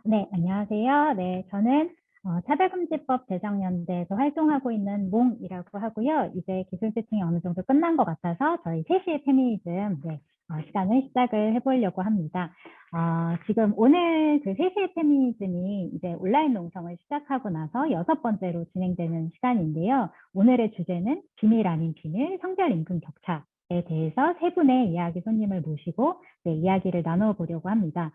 네, 안녕하세요. 네, 저는 차별금지법 제정연대에서 활동하고 있는 몽이라고 하고요. 이제 기술 세팅이 어느 정도 끝난 것 같아서 저희 3시의 페미니즘 시간을 시작을 해보려고 합니다. 지금 오늘 그 3시의 페미니즘이 이제 온라인 농성을 시작하고 나서 6번째로 진행되는 시간인데요. 오늘의 주제는 비밀 아닌 비밀, 성별 임금 격차에 대해서 세 분의 이야기 손님을 모시고 이야기를 나눠보려고 합니다.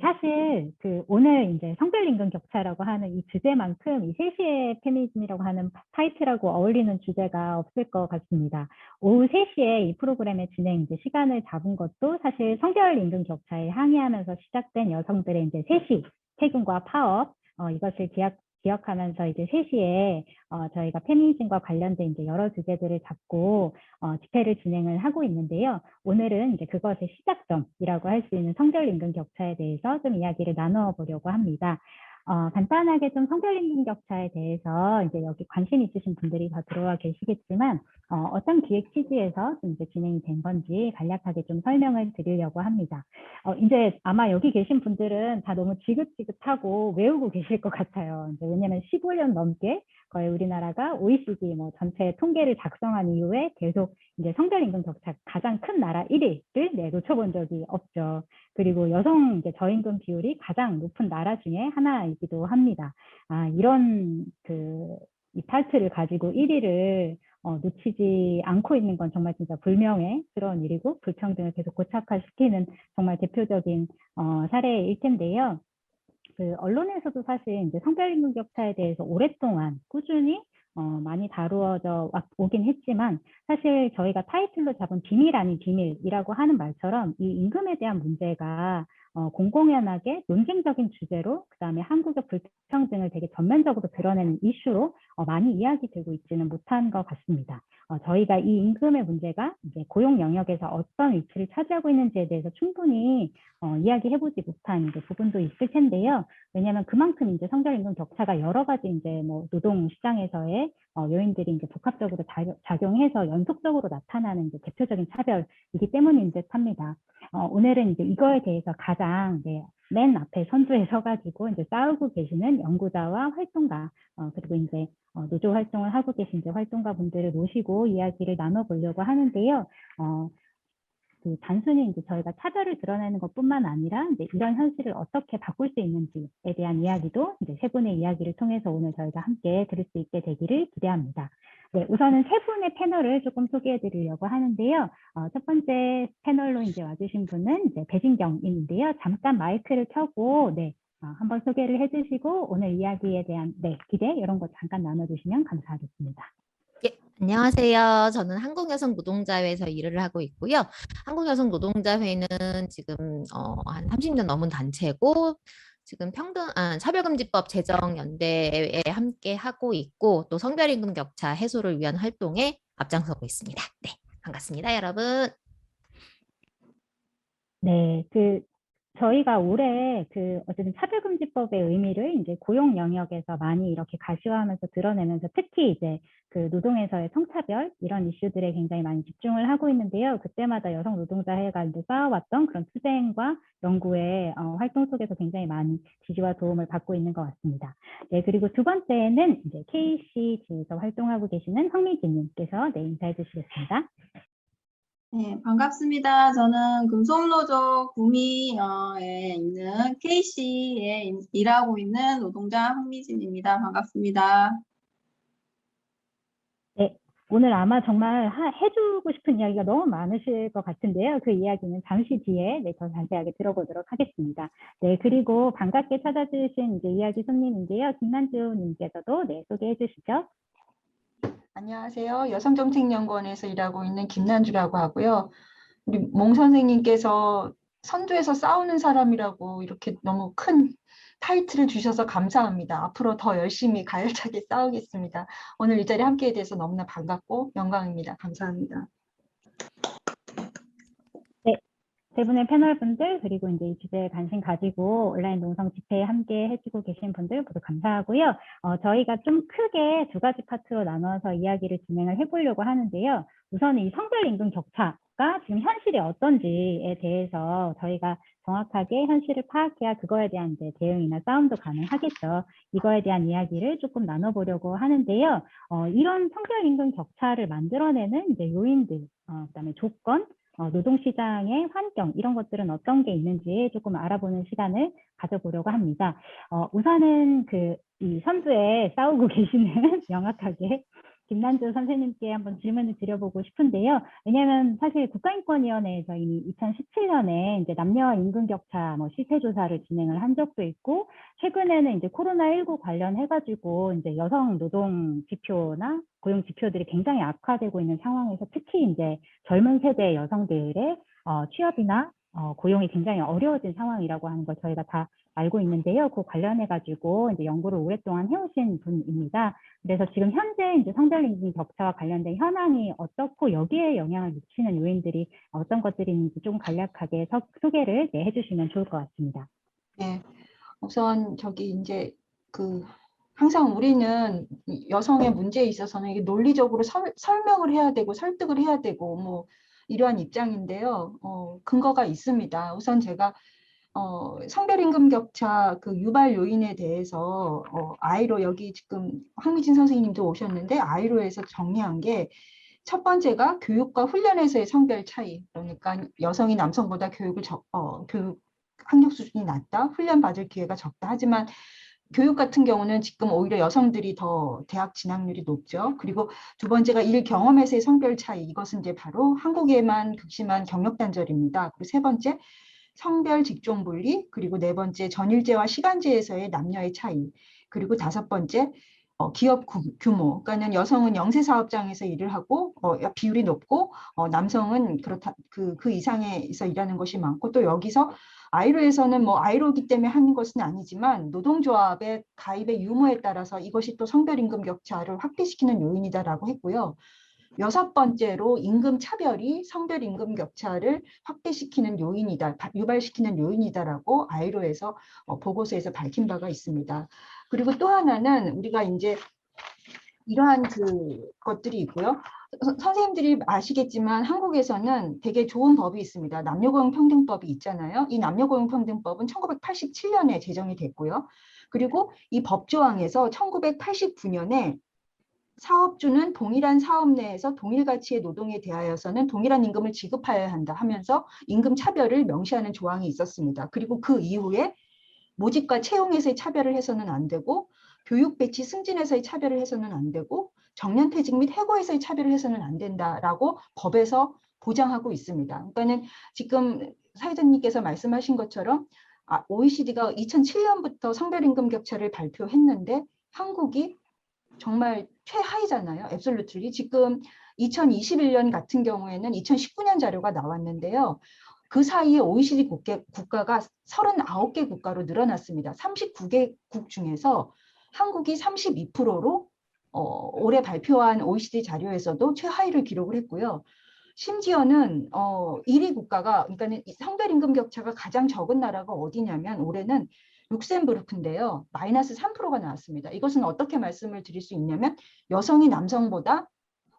사실 오늘 이제 성별 임금 격차라고 하는 이 주제만큼 이 3시의 페미니즘이라고 하는 타이틀하고 어울리는 주제가 없을 것 같습니다. 오후 3시에 이 프로그램의 진행 이제 시간을 잡은 것도 사실 성별 임금 격차에 항의하면서 시작된 여성들의 이제 3시 퇴근과 파업 이것을 기억하면서 이제 3시에 저희가 페미니즘과 관련된 이제 여러 주제들을 잡고 집회를 진행을 하고 있는데요. 오늘은 이제 그것의 시작점이라고 할 수 있는 성별 임금 격차에 대해서 좀 이야기를 나눠 보려고 합니다. 간단하게 좀 성별 임금 격차에 대해서 이제 여기 관심 있으신 분들이 더 들어와 계시겠지만 어떤 기획 취지에서 좀 이제 진행이 된 건지 간략하게 좀 설명을 드리려고 합니다. 이제 아마 여기 계신 분들은 다 너무 지긋지긋하고 외우고 계실 것 같아요. 이제 왜냐하면 15년 넘게 거의 우리나라가 OECD 뭐 전체 통계를 작성한 이후에 계속 이제 성별 임금 격차 가장 큰 나라 1위를 놓쳐본 적이 없죠. 그리고 여성 이제 저임금 비율이 가장 높은 나라 중에 하나이기도 합니다. 이런 이 타이틀을 가지고 1위를 놓치지 않고 있는 건 정말 진짜 불명예스러운 일이고 불평등을 계속 고착화시키는 정말 대표적인 사례일 텐데요. 언론에서도 사실 이제 성별임금 격차에 대해서 오랫동안 꾸준히 많이 다루어져 오긴 했지만 사실 저희가 타이틀로 잡은 비밀 아닌 비밀이라고 하는 말처럼 이 임금에 대한 문제가 공공연하게 논쟁적인 주제로 그다음에 한국의 불평등을 되게 전면적으로 드러내는 이슈로 많이 이야기되고 있지는 못한 것 같습니다. 저희가 이 임금의 문제가 이제 고용 영역에서 어떤 위치를 차지하고 있는지에 대해서 충분히 이야기해보지 못한 이제 부분도 있을 텐데요. 왜냐하면 그만큼 이제 성별 임금 격차가 여러 가지 이제 뭐 노동 시장에서의 요인들이 이제 복합적으로 작용해서 연속적으로 나타나는 이제 대표적인 차별이기 때문인 듯합니다. 오늘은 이제 이거에 대해서 가장 맨 앞에 선두에 서가지고 이제 싸우고 계시는 연구자와 활동가 그리고 이제 노조 활동을 하고 계신 이제 활동가 분들을 모시고 이야기를 나눠보려고 하는데요. 단순히 이제 저희가 차별을 드러내는 것뿐만 아니라 이제 이런 현실을 어떻게 바꿀 수 있는지에 대한 이야기도 이제 세 분의 이야기를 통해서 오늘 저희가 함께 들을 수 있게 되기를 기대합니다. 네, 우선은 세 분의 패널을 조금 소개해 드리려고 하는데요. 첫 번째 패널로 이제 와주신 분은 이제 배진경님인데요. 잠깐 마이크를 켜고 한번 소개를 해주시고 오늘 이야기에 대한 기대 이런 거 잠깐 나눠주시면 감사하겠습니다. 예, 안녕하세요. 저는 한국여성노동자회에서 일을 하고 있고요. 한국여성노동자회는 지금 한 30년 넘은 단체고 지금 차별금지법 제정연대에 함께 하고 있고 또 성별임금 격차 해소를 위한 활동에 앞장서고 있습니다. 네, 반갑습니다, 여러분. 네, 저희가 올해 어쨌든 차별금지법의 의미를 이제 고용 영역에서 많이 이렇게 가시화하면서 드러내면서 특히 이제 노동에서의 성차별 이런 이슈들에 굉장히 많이 집중을 하고 있는데요. 그때마다 여성 노동자회가 이제 쌓아왔던 그런 투쟁과 연구의 활동 속에서 굉장히 많이 지지와 도움을 받고 있는 것 같습니다. 네, 그리고 두 번째는 이제 KCG에서 활동하고 계시는 황미진님께서 인사해 주시겠습니다. 네, 반갑습니다. 저는 금속노조 구미에 있는 KC에 일하고 있는 노동자 황미진입니다. 반갑습니다. 네, 오늘 아마 정말 해주고 싶은 이야기가 너무 많으실 것 같은데요. 그 이야기는 잠시 뒤에 더 자세하게 들어보도록 하겠습니다. 네, 그리고 반갑게 찾아주신 이제 이야기 손님인데요. 김난주님께서도 소개해 주시죠. 안녕하세요. 여성정책연구원에서 일하고 있는 김난주라고 하고요. 우리 몽 선생님께서 선두에서 싸우는 사람이라고 이렇게 너무 큰 타이틀을 주셔서 감사합니다. 앞으로 더 열심히 가열차게 싸우겠습니다. 오늘 이 자리에 함께해 돼서 너무나 반갑고 영광입니다. 감사합니다. 네, 세 분의 패널 분들 그리고 이제 이 주제에 관심 가지고 온라인 농성 집회에 함께 해주고 계신 분들 모두 감사하고요. 저희가 좀 크게 두 가지 파트로 나눠서 이야기를 진행을 해보려고 하는데요. 우선 이 성별 임금 격차 것과 지금 현실이 어떤지에 대해서 저희가 정확하게 현실을 파악해야 그거에 대한 이제 대응이나 싸움도 가능하겠죠. 이거에 대한 이야기를 조금 나눠보려고 하는데요. 이런 성별 임금 격차를 만들어내는 이제 요인들, 그다음에 조건, 노동시장의 환경 이런 것들은 어떤 게 있는지 조금 알아보는 시간을 가져보려고 합니다. 우선은 이 선두에 싸우고 계시는 명확하게 김난주 선생님께 한번 질문을 드려보고 싶은데요. 왜냐하면 사실 국가인권위원회에서 이미 2017년에 이제 남녀 임금 격차 실태 조사를 진행을 한 적도 있고, 최근에는 이제 코로나19 관련해가지고 이제 여성 노동 지표나 고용 지표들이 굉장히 악화되고 있는 상황에서 특히 이제 젊은 세대 여성들의 취업이나 고용이 굉장히 어려워진 상황이라고 하는 걸 저희가 다 알고 있는데요. 그 관련해가지고 이제 연구를 오랫동안 해오신 분입니다. 그래서 지금 현재 이제 성별 임금 격차와 관련된 현황이 어떻고 여기에 영향을 미치는 요인들이 어떤 것들이 있는지 좀 간략하게 소개를 해주시면 좋을 것 같습니다. 네, 우선 저기 이제 항상 우리는 여성의 문제에 있어서는 이게 논리적으로 설명을 해야 되고 설득을 해야 되고 뭐 이러한 입장인데요. 근거가 있습니다. 우선 제가 성별 임금 격차 유발 요인에 대해서 아이로 여기 지금 황미진 선생님도 오셨는데 아이로에서 정리한 게 첫 번째가 교육과 훈련에서의 성별 차이. 그러니까 여성이 남성보다 교육 학력 수준이 낮다, 훈련 받을 기회가 적다. 하지만 교육 같은 경우는 지금 오히려 여성들이 더 대학 진학률이 높죠. 그리고 두 번째가 일 경험에서의 성별 차이. 이것은 이제 바로 한국에만 극심한 경력 단절입니다. 그리고 세 번째 성별 직종 분리, 그리고 네 번째 전일제와 시간제에서의 남녀의 차이, 그리고 다섯 번째 기업 규모. 그러니까는 여성은 영세 사업장에서 일을 하고 비율이 높고 남성은 그렇다 그 이상에서 일하는 것이 많고, 또 여기서 아이로에서는 뭐 아이로기 때문에 하는 것은 아니지만 노동조합의 가입의 유무에 따라서 이것이 또 성별 임금 격차를 확대시키는 요인이다라고 했고요. 여섯 번째로 임금 차별이 성별 임금 격차를 확대시키는 요인이다, 유발시키는 요인이다라고 아이로에서 보고서에서 밝힌 바가 있습니다. 그리고 또 하나는 우리가 이제 이러한 것들이 있고요. 선생님들이 아시겠지만 한국에서는 되게 좋은 법이 있습니다. 남녀고용평등법이 있잖아요. 이 남녀고용평등법은 1987년에 제정이 됐고요. 그리고 이 법조항에서 1989년에 사업주는 동일한 사업 내에서 동일 가치의 노동에 대하여서는 동일한 임금을 지급하여야 한다 하면서 임금 차별을 명시하는 조항이 있었습니다. 그리고 그 이후에 모집과 채용에서의 차별을 해서는 안 되고, 교육 배치 승진에서의 차별을 해서는 안 되고, 정년퇴직 및 해고에서의 차별을 해서는 안 된다라고 법에서 보장하고 있습니다. 그러니까는 지금 사회자님께서 말씀하신 것처럼 OECD가 2007년부터 성별임금 격차를 발표했는데 한국이 정말 최하위잖아요. 앱솔루트리. 지금 2021년 같은 경우에는 2019년 자료가 나왔는데요. 그 사이에 OECD 국가가 39개 국가로 늘어났습니다. 39개국 중에서 한국이 32%로 올해 발표한 OECD 자료에서도 최하위를 기록을 했고요. 심지어는 1위 국가가, 그러니까 성별 임금 격차가 가장 적은 나라가 어디냐면 올해는 룩셈부르크인데요. 마이너스 3%가 나왔습니다. 이것은 어떻게 말씀을 드릴 수 있냐면 여성이 남성보다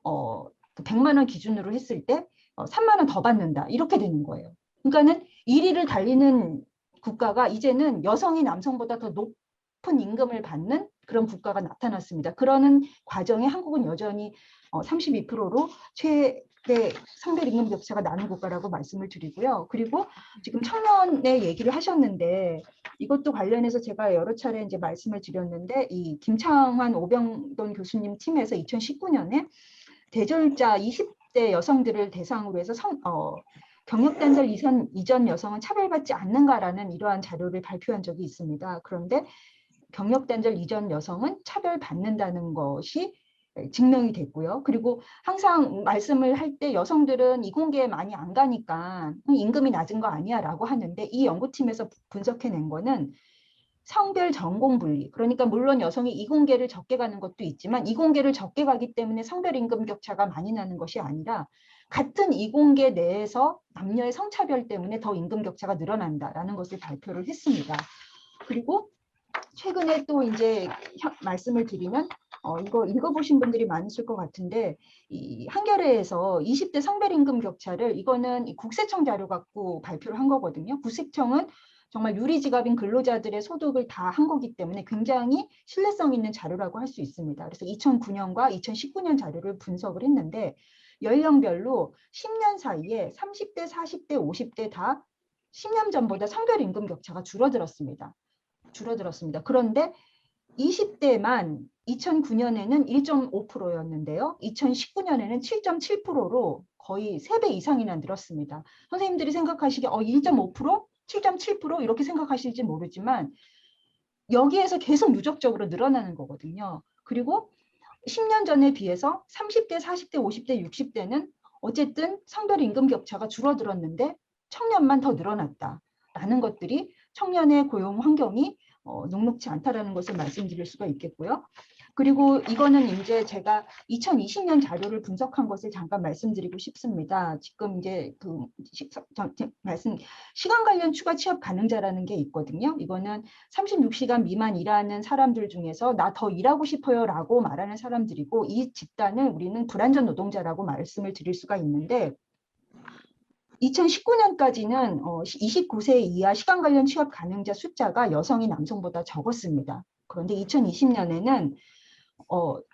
100만 원 기준으로 했을 때 3만 원 더 받는다. 이렇게 되는 거예요. 그러니까는 1위를 달리는 국가가 이제는 여성이 남성보다 더 높은 임금을 받는 그런 국가가 나타났습니다. 그러는 과정에 한국은 여전히 32%로 최대 성별 임금 격차가 나는 국가라고 말씀을 드리고요. 그리고 지금 청년의 얘기를 하셨는데 이것도 관련해서 제가 여러 차례 이제 말씀을 드렸는데 이 김창환 오병돈 교수님 팀에서 2019년에 대졸자 20대 여성들을 대상으로 해서 경력단절 이전 여성은 차별받지 않는가라는 이러한 자료를 발표한 적이 있습니다. 그런데 경력단절 이전 여성은 차별받는다는 것이 증명이 됐고요. 그리고 항상 말씀을 할 때 여성들은 이공계에 많이 안 가니까 임금이 낮은 거 아니야 라고 하는데 이 연구팀에서 분석해낸 거는 성별 전공 분리, 그러니까 물론 여성이 이공계를 적게 가는 것도 있지만 이공계를 적게 가기 때문에 성별 임금 격차가 많이 나는 것이 아니라 같은 이공계 내에서 남녀의 성차별 때문에 더 임금 격차가 늘어난다라는 것을 발표를 했습니다. 그리고 최근에 또 이제 말씀을 드리면 이거 읽어보신 분들이 많으실 것 같은데 이 한겨레에서 20대 성별임금 격차를 이거는 이 국세청 자료 갖고 발표를 한 거거든요. 국세청은 정말 유리지갑인 근로자들의 소득을 다 한 거기 때문에 굉장히 신뢰성 있는 자료라고 할 수 있습니다. 그래서 2009년과 2019년 자료를 분석을 했는데 연령별로 10년 사이에 30대, 40대, 50대 다 10년 전보다 성별임금 격차가 줄어들었습니다. 그런데 20대만 2009년에는 1.5%였는데요. 2019년에는 7.7%로 거의 3배 이상이나 늘었습니다. 선생님들이 생각하시기에 1.5%? 7.7% 이렇게 생각하실지 모르지만 여기에서 계속 누적적으로 늘어나는 거거든요. 그리고 10년 전에 비해서 30대, 40대, 50대, 60대는 어쨌든 성별 임금 격차가 줄어들었는데 청년만 더 늘어났다라는 것들이 청년의 고용 환경이 녹록지 않다라는 것을 말씀드릴 수가 있겠고요. 그리고 이거는 이제 제가 2020년 자료를 분석한 것을 잠깐 말씀드리고 싶습니다. 지금 이제 그 시간 관련 추가 취업 가능자라는 게 있거든요. 이거는 36시간 미만 일하는 사람들 중에서 나 더 일하고 싶어요라고 말하는 사람들이고 이 집단을 우리는 불안전 노동자라고 말씀을 드릴 수가 있는데 2019년까지는 29세 이하 시간 관련 취업 가능자 숫자가 여성이 남성보다 적었습니다. 그런데 2020년에는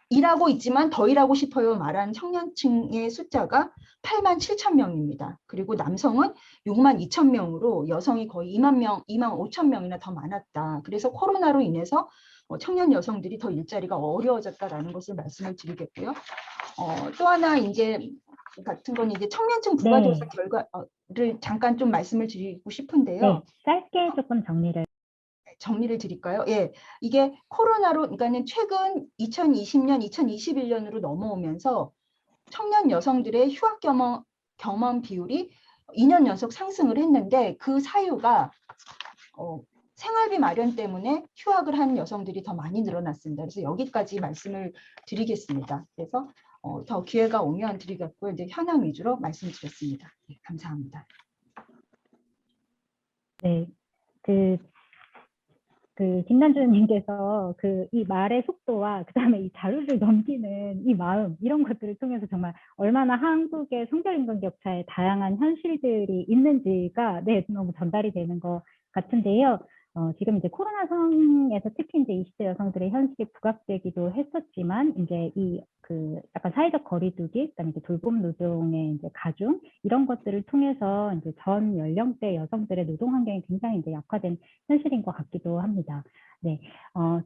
일하고 있지만 더 일하고 싶어요 말하는 청년층의 숫자가 8만 7천 명입니다. 그리고 남성은 6만 2천 명으로 여성이 거의 2만 5천 명이나 더 많았다. 그래서 코로나로 인해서 청년 여성들이 더 일자리가 어려워졌다라는 것을 말씀을 드리겠고요. 또 하나 이제 같은 건 이제 청년층 부가조사 결과를 잠깐 좀 말씀을 드리고 싶은데요. 네, 짧게 조금 정리를 드릴까요? 예, 이게 코로나로, 그러니까는 최근 2020년, 2021년으로 넘어오면서 청년 여성들의 휴학 경험 비율이 2년 연속 상승을 했는데 그 사유가 생활비 마련 때문에 휴학을 한 여성들이 더 많이 늘어났습니다. 그래서 여기까지 말씀을 드리겠습니다. 그래서 더 기회가 오면 드리겠고요. 이제 현황 위주로 말씀드렸습니다. 네, 감사합니다. 네, 김난주님께서 이 말의 속도와 그다음에 이 자료를 넘기는 이 마음 이런 것들을 통해서 정말 얼마나 한국의 성별임금 격차의 다양한 현실들이 있는지가 너무 전달이 되는 것 같은데요. 지금 이제 코로나 상황에서 특히 이제 20대 여성들의 현실이 부각되기도 했었지만 이제 약간 사회적 거리두기, 그다음에 이제 돌봄 노동의 이제 가중 이런 것들을 통해서 이제 전 연령대 여성들의 노동 환경이 굉장히 이제 약화된 현실인 것 같기도 합니다. 네,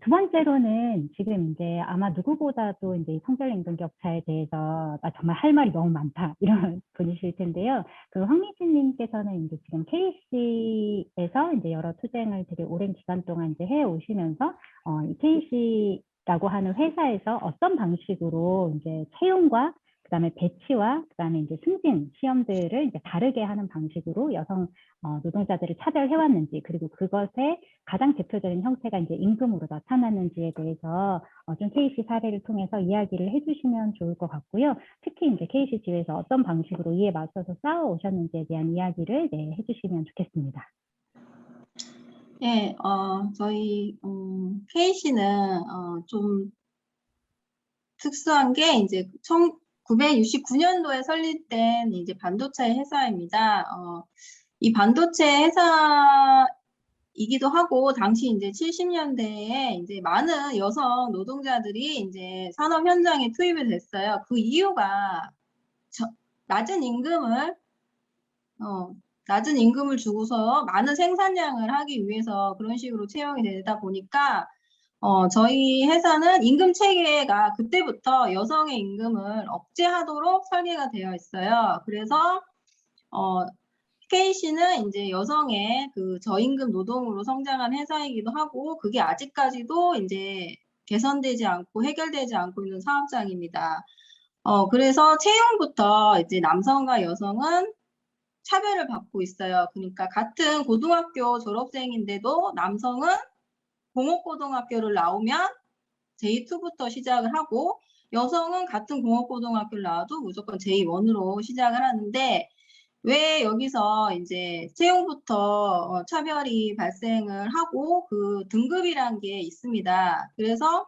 두 번째로는 지금 이제 아마 누구보다도 이제 성별임금 격차에 대해서 정말 할 말이 너무 많다 이런 분이실 텐데요. 황미진님께서는 이제 지금 KC에서 이제 여러 투쟁을 되게 오랜 기간 동안 이제 해 오시면서 이 KC라고 하는 회사에서 어떤 방식으로 이제 채용과 그다음에 배치와 그다음에 이제 승진 시험들을 이제 다르게 하는 방식으로 여성 노동자들을 차별해 왔는지 그리고 그것의 가장 대표적인 형태가 이제 임금으로 나타나는지에 대해서 좀 KC 사례를 통해서 이야기를 해주시면 좋을 것 같고요. 특히 이제 KC 지회에서 어떤 방식으로 이에 맞서서 싸워 오셨는지에 대한 이야기를 해주시면 좋겠습니다. 네, 저희 KC는 좀 특수한 게 이제 1969년도에 설립된 이제 반도체 회사입니다. 이 반도체 회사이기도 하고 당시 이제 70년대에 이제 많은 여성 노동자들이 이제 산업 현장에 투입이 됐어요. 그 이유가 낮은 임금을 주고서 많은 생산량을 하기 위해서 그런 식으로 채용이 되다 보니까 저희 회사는 임금 체계가 그때부터 여성의 임금을 억제하도록 설계가 되어 있어요. 그래서 KC는 이제 여성의 그 저임금 노동으로 성장한 회사이기도 하고 그게 아직까지도 이제 개선되지 않고 해결되지 않고 있는 사업장입니다. 그래서 채용부터 이제 남성과 여성은 차별을 받고 있어요. 그러니까 같은 고등학교 졸업생인데도 남성은 공업고등학교를 나오면 J2부터 시작을 하고 여성은 같은 공업고등학교를 나와도 무조건 J1으로 시작을 하는데 왜 여기서 이제 채용부터 차별이 발생을 하고 그 등급이란 게 있습니다. 그래서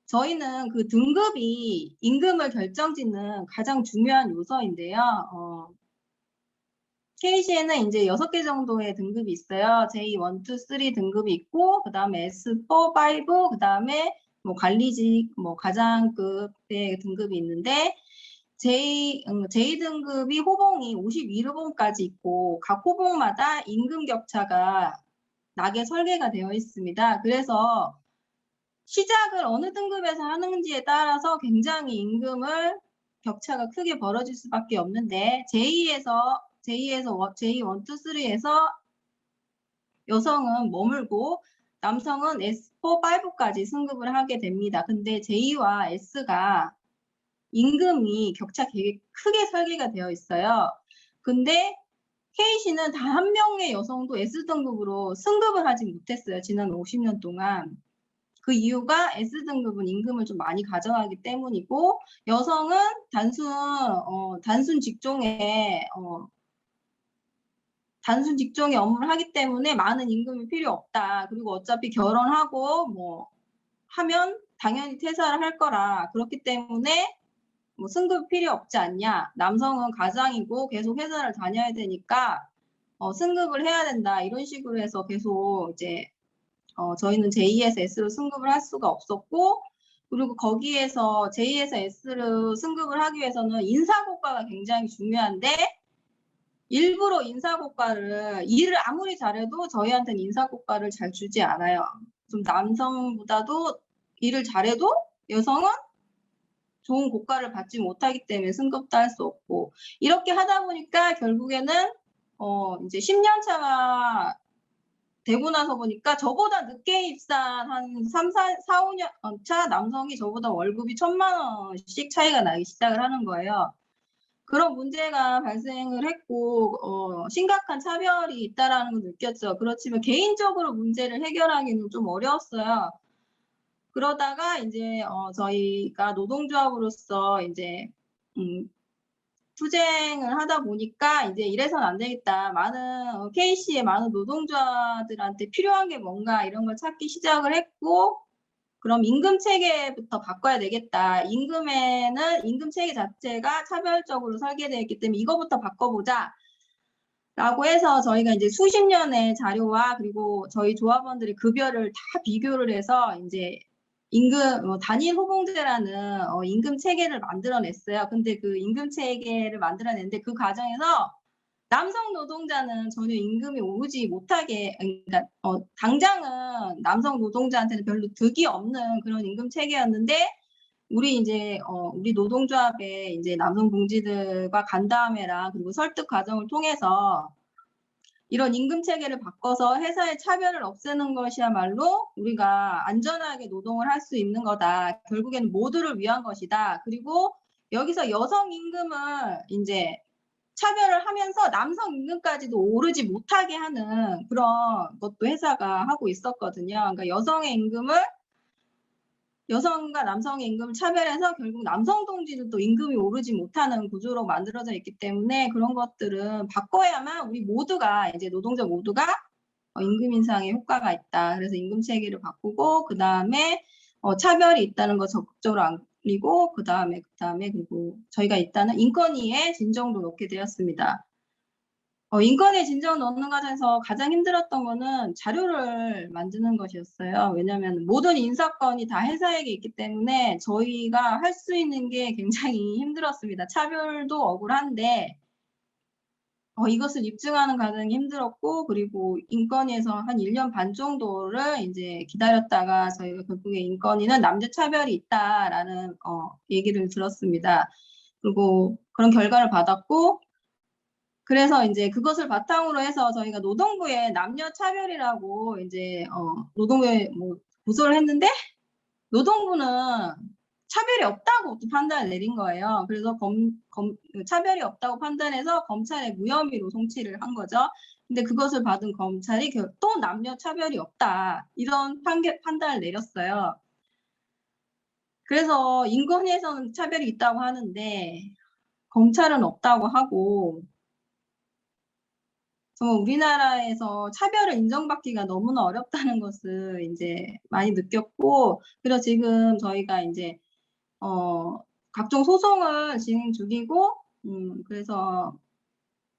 저희는 그 등급이 임금을 결정짓는 가장 중요한 요소인데요. KC에는 이제 6개 정도의 등급이 있어요. J1, 2, 3 등급이 있고, 그 다음에 S4, 5, 그 다음에 뭐 관리직, 뭐 과장급의 등급이 있는데, J 등급이 호봉이 52호봉까지 있고, 각 호봉마다 임금 격차가 나게 설계가 되어 있습니다. 그래서 시작을 어느 등급에서 하는지에 따라서 굉장히 임금을 격차가 크게 벌어질 수밖에 없는데 J1, 2, 3에서 여성은 머물고 남성은 S4, 5까지 승급을 하게 됩니다. 근데 J와 S가 임금이 격차 되게 크게 설계가 되어 있어요. 근데 K씨는 단 한 명의 여성도 S등급으로 승급을 하지 못했어요. 지난 50년 동안. 그 이유가 S등급은 임금을 좀 많이 가져가기 때문이고 여성은 단순 직종의 업무를 하기 때문에 많은 임금이 필요 없다. 그리고 어차피 결혼하고 뭐 하면 당연히 퇴사를 할 거라. 그렇기 때문에 뭐 승급 필요 없지 않냐. 남성은 가장이고 계속 회사를 다녀야 되니까 승급을 해야 된다. 이런 식으로 해서 계속 이제 저희는 J에서 S로 승급을 할 수가 없었고, 그리고 거기에서 J에서 S로 승급을 하기 위해서는 인사고과가 굉장히 중요한데, 일부러 인사고과를, 일을 아무리 잘해도 저희한테는 인사고과를 잘 주지 않아요. 좀 남성보다도 일을 잘해도 여성은 좋은 고과를 받지 못하기 때문에 승급도 할 수 없고, 이렇게 하다 보니까 결국에는, 이제 10년 차가 되고 나서 보니까 저보다 늦게 입사한 한 3, 4, 5년 차 남성이 저보다 월급이 1,000만 원씩 차이가 나기 시작을 하는 거예요. 그런 문제가 발생을 했고 심각한 차별이 있다라는 걸 느꼈죠. 그렇지만 개인적으로 문제를 해결하기는 좀 어려웠어요. 그러다가 이제 저희가 노동조합으로서 이제 투쟁을 하다 보니까 이제 이래서는 안 되겠다. KC의 많은 노동자들한테 필요한 게 뭔가 이런 걸 찾기 시작을 했고, 그럼 임금 체계부터 바꿔야 되겠다. 임금 체계 자체가 차별적으로 설계되어 있기 때문에 이거부터 바꿔보자. 라고 해서 저희가 이제 수십 년의 자료와 그리고 저희 조합원들의 급여를 다 비교를 해서 이제 단일 호봉제라는 임금 체계를 만들어냈어요. 근데 그 임금 체계를 만들어냈는데 그 과정에서 남성 노동자는 전혀 임금이 오르지 못하게, 그러니까 당장은 남성 노동자한테는 별로 득이 없는 그런 임금 체계였는데 우리 노동조합의 이제 남성 동지들과 간담회랑 그리고 설득 과정을 통해서 이런 임금 체계를 바꿔서 회사의 차별을 없애는 것이야말로 우리가 안전하게 노동을 할 수 있는 거다. 결국에는 모두를 위한 것이다. 그리고 여기서 여성 임금을 이제 차별을 하면서 남성 임금까지도 오르지 못하게 하는 그런 것도 회사가 하고 있었거든요. 그러니까 여성과 남성의 임금을 차별해서 결국 남성 동지들도 임금이 오르지 못하는 구조로 만들어져 있기 때문에 그런 것들은 바꿔야만 우리 모두가 이제 노동자 모두가 임금 인상에 효과가 있다. 그래서 임금 체계를 바꾸고 그 다음에 차별이 있다는 거 적극적으로 알리고 그 다음에 그리고 저희가 일단은 인권위에 진정도 넣게 되었습니다. 인권의 진정 넣는 과정에서 가장 힘들었던 거는 자료를 만드는 것이었어요. 왜냐하면 모든 인사권이 다 회사에게 있기 때문에 저희가 할 수 있는 게 굉장히 힘들었습니다. 차별도 억울한데 이것을 입증하는 과정이 힘들었고 그리고 인권위에서 한 1년 반 정도를 이제 기다렸다가 저희가 결국에 인권위는 남녀 차별이 있다라는 얘기를 들었습니다. 그리고 그런 결과를 받았고 그래서 이제 그것을 바탕으로 해서 저희가 노동부에 남녀 차별이라고 이제 노동부에 뭐 고소를 했는데 노동부는 차별이 없다고 또 판단을 내린 거예요. 그래서 차별이 없다고 판단해서 검찰에 무혐의로 송치를 한 거죠. 근데 그것을 받은 검찰이 또 남녀 차별이 없다 이런 판단을 내렸어요. 그래서 인권위에서는 차별이 있다고 하는데 검찰은 없다고 하고 정말 우리나라에서 차별을 인정받기가 너무나 어렵다는 것을 이제 많이 느꼈고, 그래서 지금 저희가 이제 각종 소송을 진행 중이고, 그래서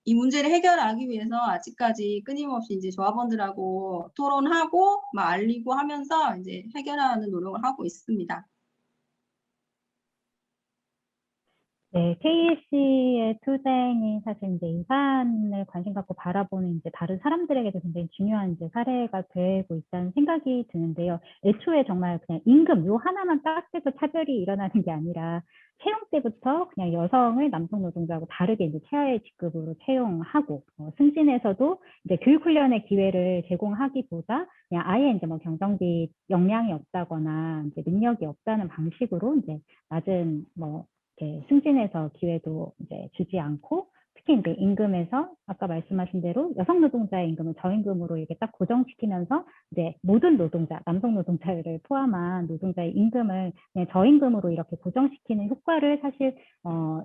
이 문제를 해결하기 위해서 아직까지 끊임없이 이제 조합원들하고 토론하고 막 알리고 하면서 이제 해결하는 노력을 하고 있습니다. 네, KEC의 투쟁이 사실 이제 이 사안을 관심 갖고 바라보는 이제 다른 사람들에게도 굉장히 중요한 이제 사례가 되고 있다는 생각이 드는데요. 애초에 정말 그냥 임금 요 하나만 딱 해서 차별이 일어나는 게 아니라 채용 때부터 그냥 여성을 남성 노동자하고 다르게 이제 최하의 직급으로 채용하고 승진에서도 이제 교육 훈련의 기회를 제공하기보다 그냥 아예 이제 뭐 경정비 역량이 없다거나 이제 능력이 없다는 방식으로 이제 낮은 뭐 이렇게 승진해서 기회도 이제 주지 않고 특히 이제 임금에서 아까 말씀하신 대로 여성 노동자의 임금을 저임금으로 이렇게 딱 고정시키면서 이제 모든 노동자, 남성 노동자를 포함한 노동자의 임금을 그냥 저임금으로 이렇게 고정시키는 효과를 사실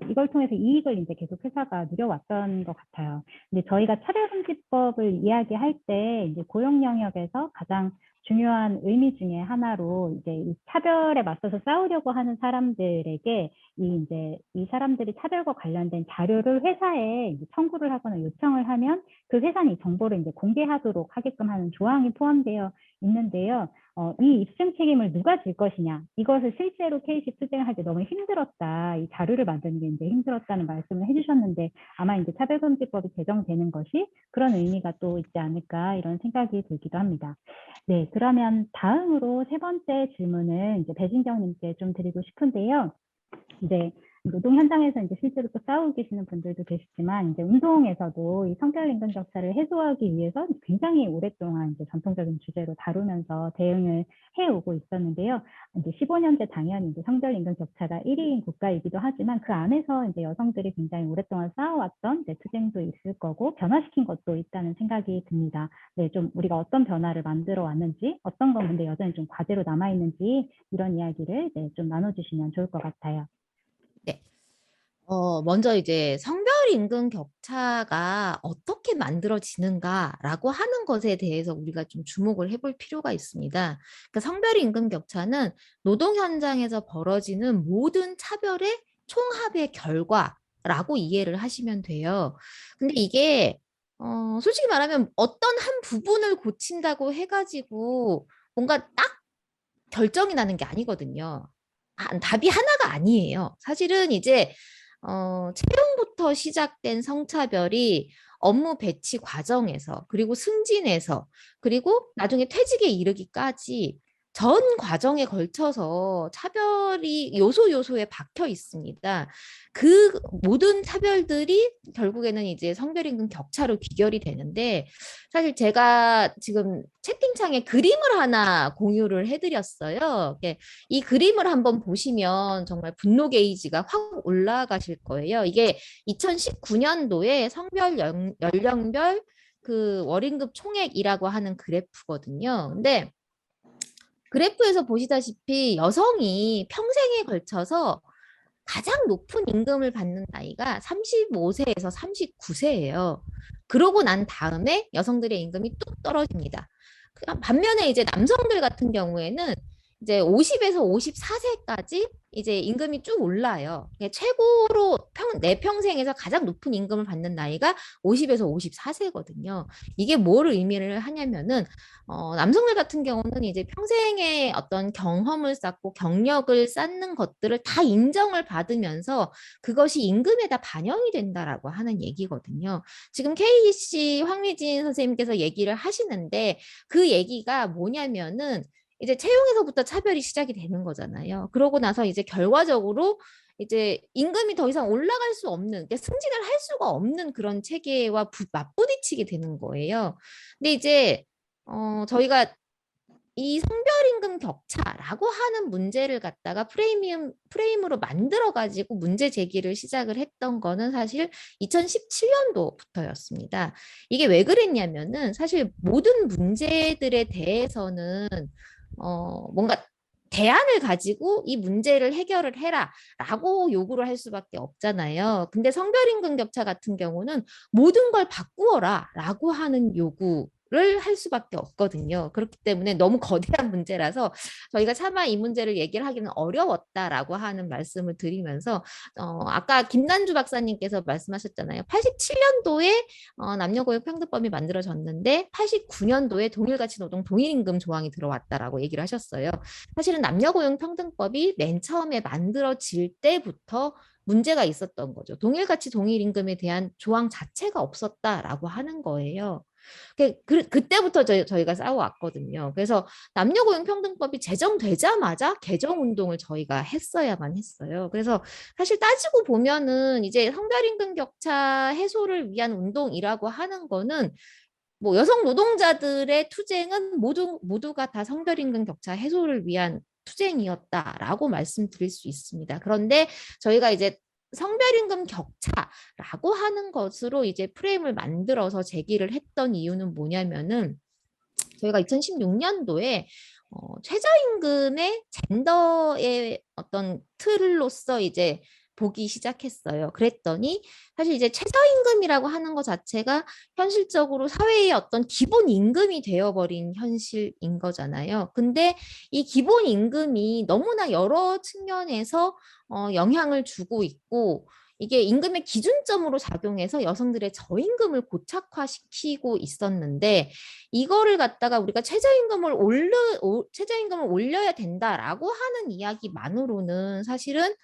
이걸 통해서 이익을 이제 계속 회사가 누려왔던 것 같아요. 근데 저희가 차별금지법을 이야기할 때 이제 고용 영역에서 가장 중요한 의미 중에 하나로 이제 이 차별에 맞서서 싸우려고 하는 사람들에게 이 사람들이 차별과 관련된 자료를 회사에 이제 청구를 하거나 요청을 하면 그 회사는 이 정보를 이제 공개하도록 하게끔 하는 조항이 포함되어 있는데요. 이 입증 책임을 누가 질 것이냐, 이것을 실제로 KC 투쟁을 할 때 너무 힘들었다, 이 자료를 만드는 게 이제 힘들었다는 말씀을 해주셨는데 아마 이제 차별금지법이 제정되는 것이 그런 의미가 또 있지 않을까 이런 생각이 들기도 합니다. 네, 그러면 다음으로 세 번째 질문을 이제 배진경님께 좀 드리고 싶은데요. 이제 노동 현장에서 이제 실제로 또 싸우고 계시는 분들도 계시지만 이제 운동에서도 이 성별 임금 격차를 해소하기 위해서 굉장히 오랫동안 이제 전통적인 주제로 다루면서 대응을 해오고 있었는데요. 이제 15년째 당연히 이제 성별 임금 격차가 1위인 국가이기도 하지만 그 안에서 이제 여성들이 굉장히 오랫동안 싸워왔던 이제 투쟁도 있을 거고 변화시킨 것도 있다는 생각이 듭니다. 네, 좀 우리가 어떤 변화를 만들어 왔는지, 어떤 건 근데 여전히 좀 과제로 남아 있는지 이런 이야기를 네, 좀 나눠주시면 좋을 것 같아요. 네. 먼저 이제 성별 임금 격차가 어떻게 만들어지는가라고 하는 것에 대해서 우리가 좀 주목을 해볼 필요가 있습니다. 그러니까 성별 임금 격차는 노동 현장에서 벌어지는 모든 차별의 총합의 결과라고 이해를 하시면 돼요. 근데 이게 솔직히 말하면 어떤 한 부분을 고친다고 해가지고 뭔가 딱 결정이 나는 게 아니거든요. 답이 하나가 아니에요. 사실은 이제 채용부터 시작된 성차별이 업무 배치 과정에서 그리고 승진에서 그리고 나중에 퇴직에 이르기까지 전 과정에 걸쳐서 차별이 요소요소에 박혀 있습니다. 그 모든 차별들이 결국에는 이제 성별임금 격차로 귀결이 되는데 사실 제가 지금 채팅창에 그림을 하나 공유를 해드렸어요. 이 그림을 한번 보시면 정말 분노 게이지가 확 올라가실 거예요. 이게 2019년도에 성별 연령별 그 월임금 총액이라고 하는 그래프거든요. 근데 그래프에서 보시다시피 여성이 평생에 걸쳐서 가장 높은 임금을 받는 나이가 35세에서 39세예요. 그러고 난 다음에 여성들의 임금이 뚝 떨어집니다. 반면에 이제 남성들 같은 경우에는 이제 50에서 54세까지 이제 임금이 쭉 올라요. 최고로 내 평생에서 가장 높은 임금을 받는 나이가 50에서 54세거든요. 이게 뭘 의미를 하냐면은 남성들 같은 경우는 이제 평생의 어떤 경험을 쌓고 경력을 쌓는 것들을 다 인정을 받으면서 그것이 임금에다 반영이 된다라고 하는 얘기거든요. 지금 KC 황미진 선생님께서 얘기를 하시는데 그 얘기가 뭐냐면은 이제 채용에서부터 차별이 시작이 되는 거잖아요. 그러고 나서 이제 결과적으로 이제 임금이 더 이상 올라갈 수 없는, 그러니까 승진을 할 수가 없는 그런 체계와 맞부딪히게 되는 거예요. 근데 이제 저희가 이 성별임금 격차라고 하는 문제를 갖다가 프레임으로 만들어가지고 문제 제기를 시작을 했던 거는 사실 2017년도부터였습니다. 이게 왜 그랬냐면은 사실 모든 문제들에 대해서는 뭔가 대안을 가지고 이 문제를 해결을 해라라고 요구를 할 수밖에 없잖아요. 근데 성별임금 격차 같은 경우는 모든 걸 바꾸어라라고 하는 요구를 할 수밖에 없거든요. 그렇기 때문에 너무 거대한 문제라서 저희가 차마 이 문제를 얘기를 하기는 어려웠다라고 하는 말씀을 드리면서 아까 김난주 박사님께서 말씀하셨잖아요. 87년도에 남녀고용평등법이 만들어졌는데 89년도에 동일가치노동 동일임금 조항이 들어왔다라고 얘기를 하셨어요. 사실은 남녀고용평등법이 맨 처음에 만들어질 때부터 문제가 있었던 거죠. 동일가치 동일임금에 대한 조항 자체가 없었다라고 하는 거예요. 그때부터 저희가 싸워왔거든요. 그래서 남녀고용평등법이 제정되자마자 개정운동을 저희가 했어야만 했어요. 그래서 사실 따지고 보면은 이제 성별임금 격차 해소를 위한 운동이라고 하는 거는 뭐 여성 노동자들의 투쟁은 모두가 다 성별임금 격차 해소를 위한 투쟁이었다라고 말씀드릴 수 있습니다. 그런데 저희가 이제 성별임금 격차라고 하는 것으로 이제 프레임을 만들어서 제기를 했던 이유는 뭐냐면은 저희가 2016년도에 최저임금의 젠더의 어떤 틀로서 이제 보기 시작했어요. 그랬더니 사실 이제 최저임금이라고 하는 것 자체가 현실적으로 사회의 어떤 기본 임금이 되어버린 현실인 거잖아요. 근데 이 기본 임금이 너무나 여러 측면에서 영향을 주고 있고 이게 임금의 기준점으로 작용해서 여성들의 저임금을 고착화시키고 있었는데 이거를 갖다가 우리가 최저임금을 올려야 된다라고 하는 이야기만으로는 사실은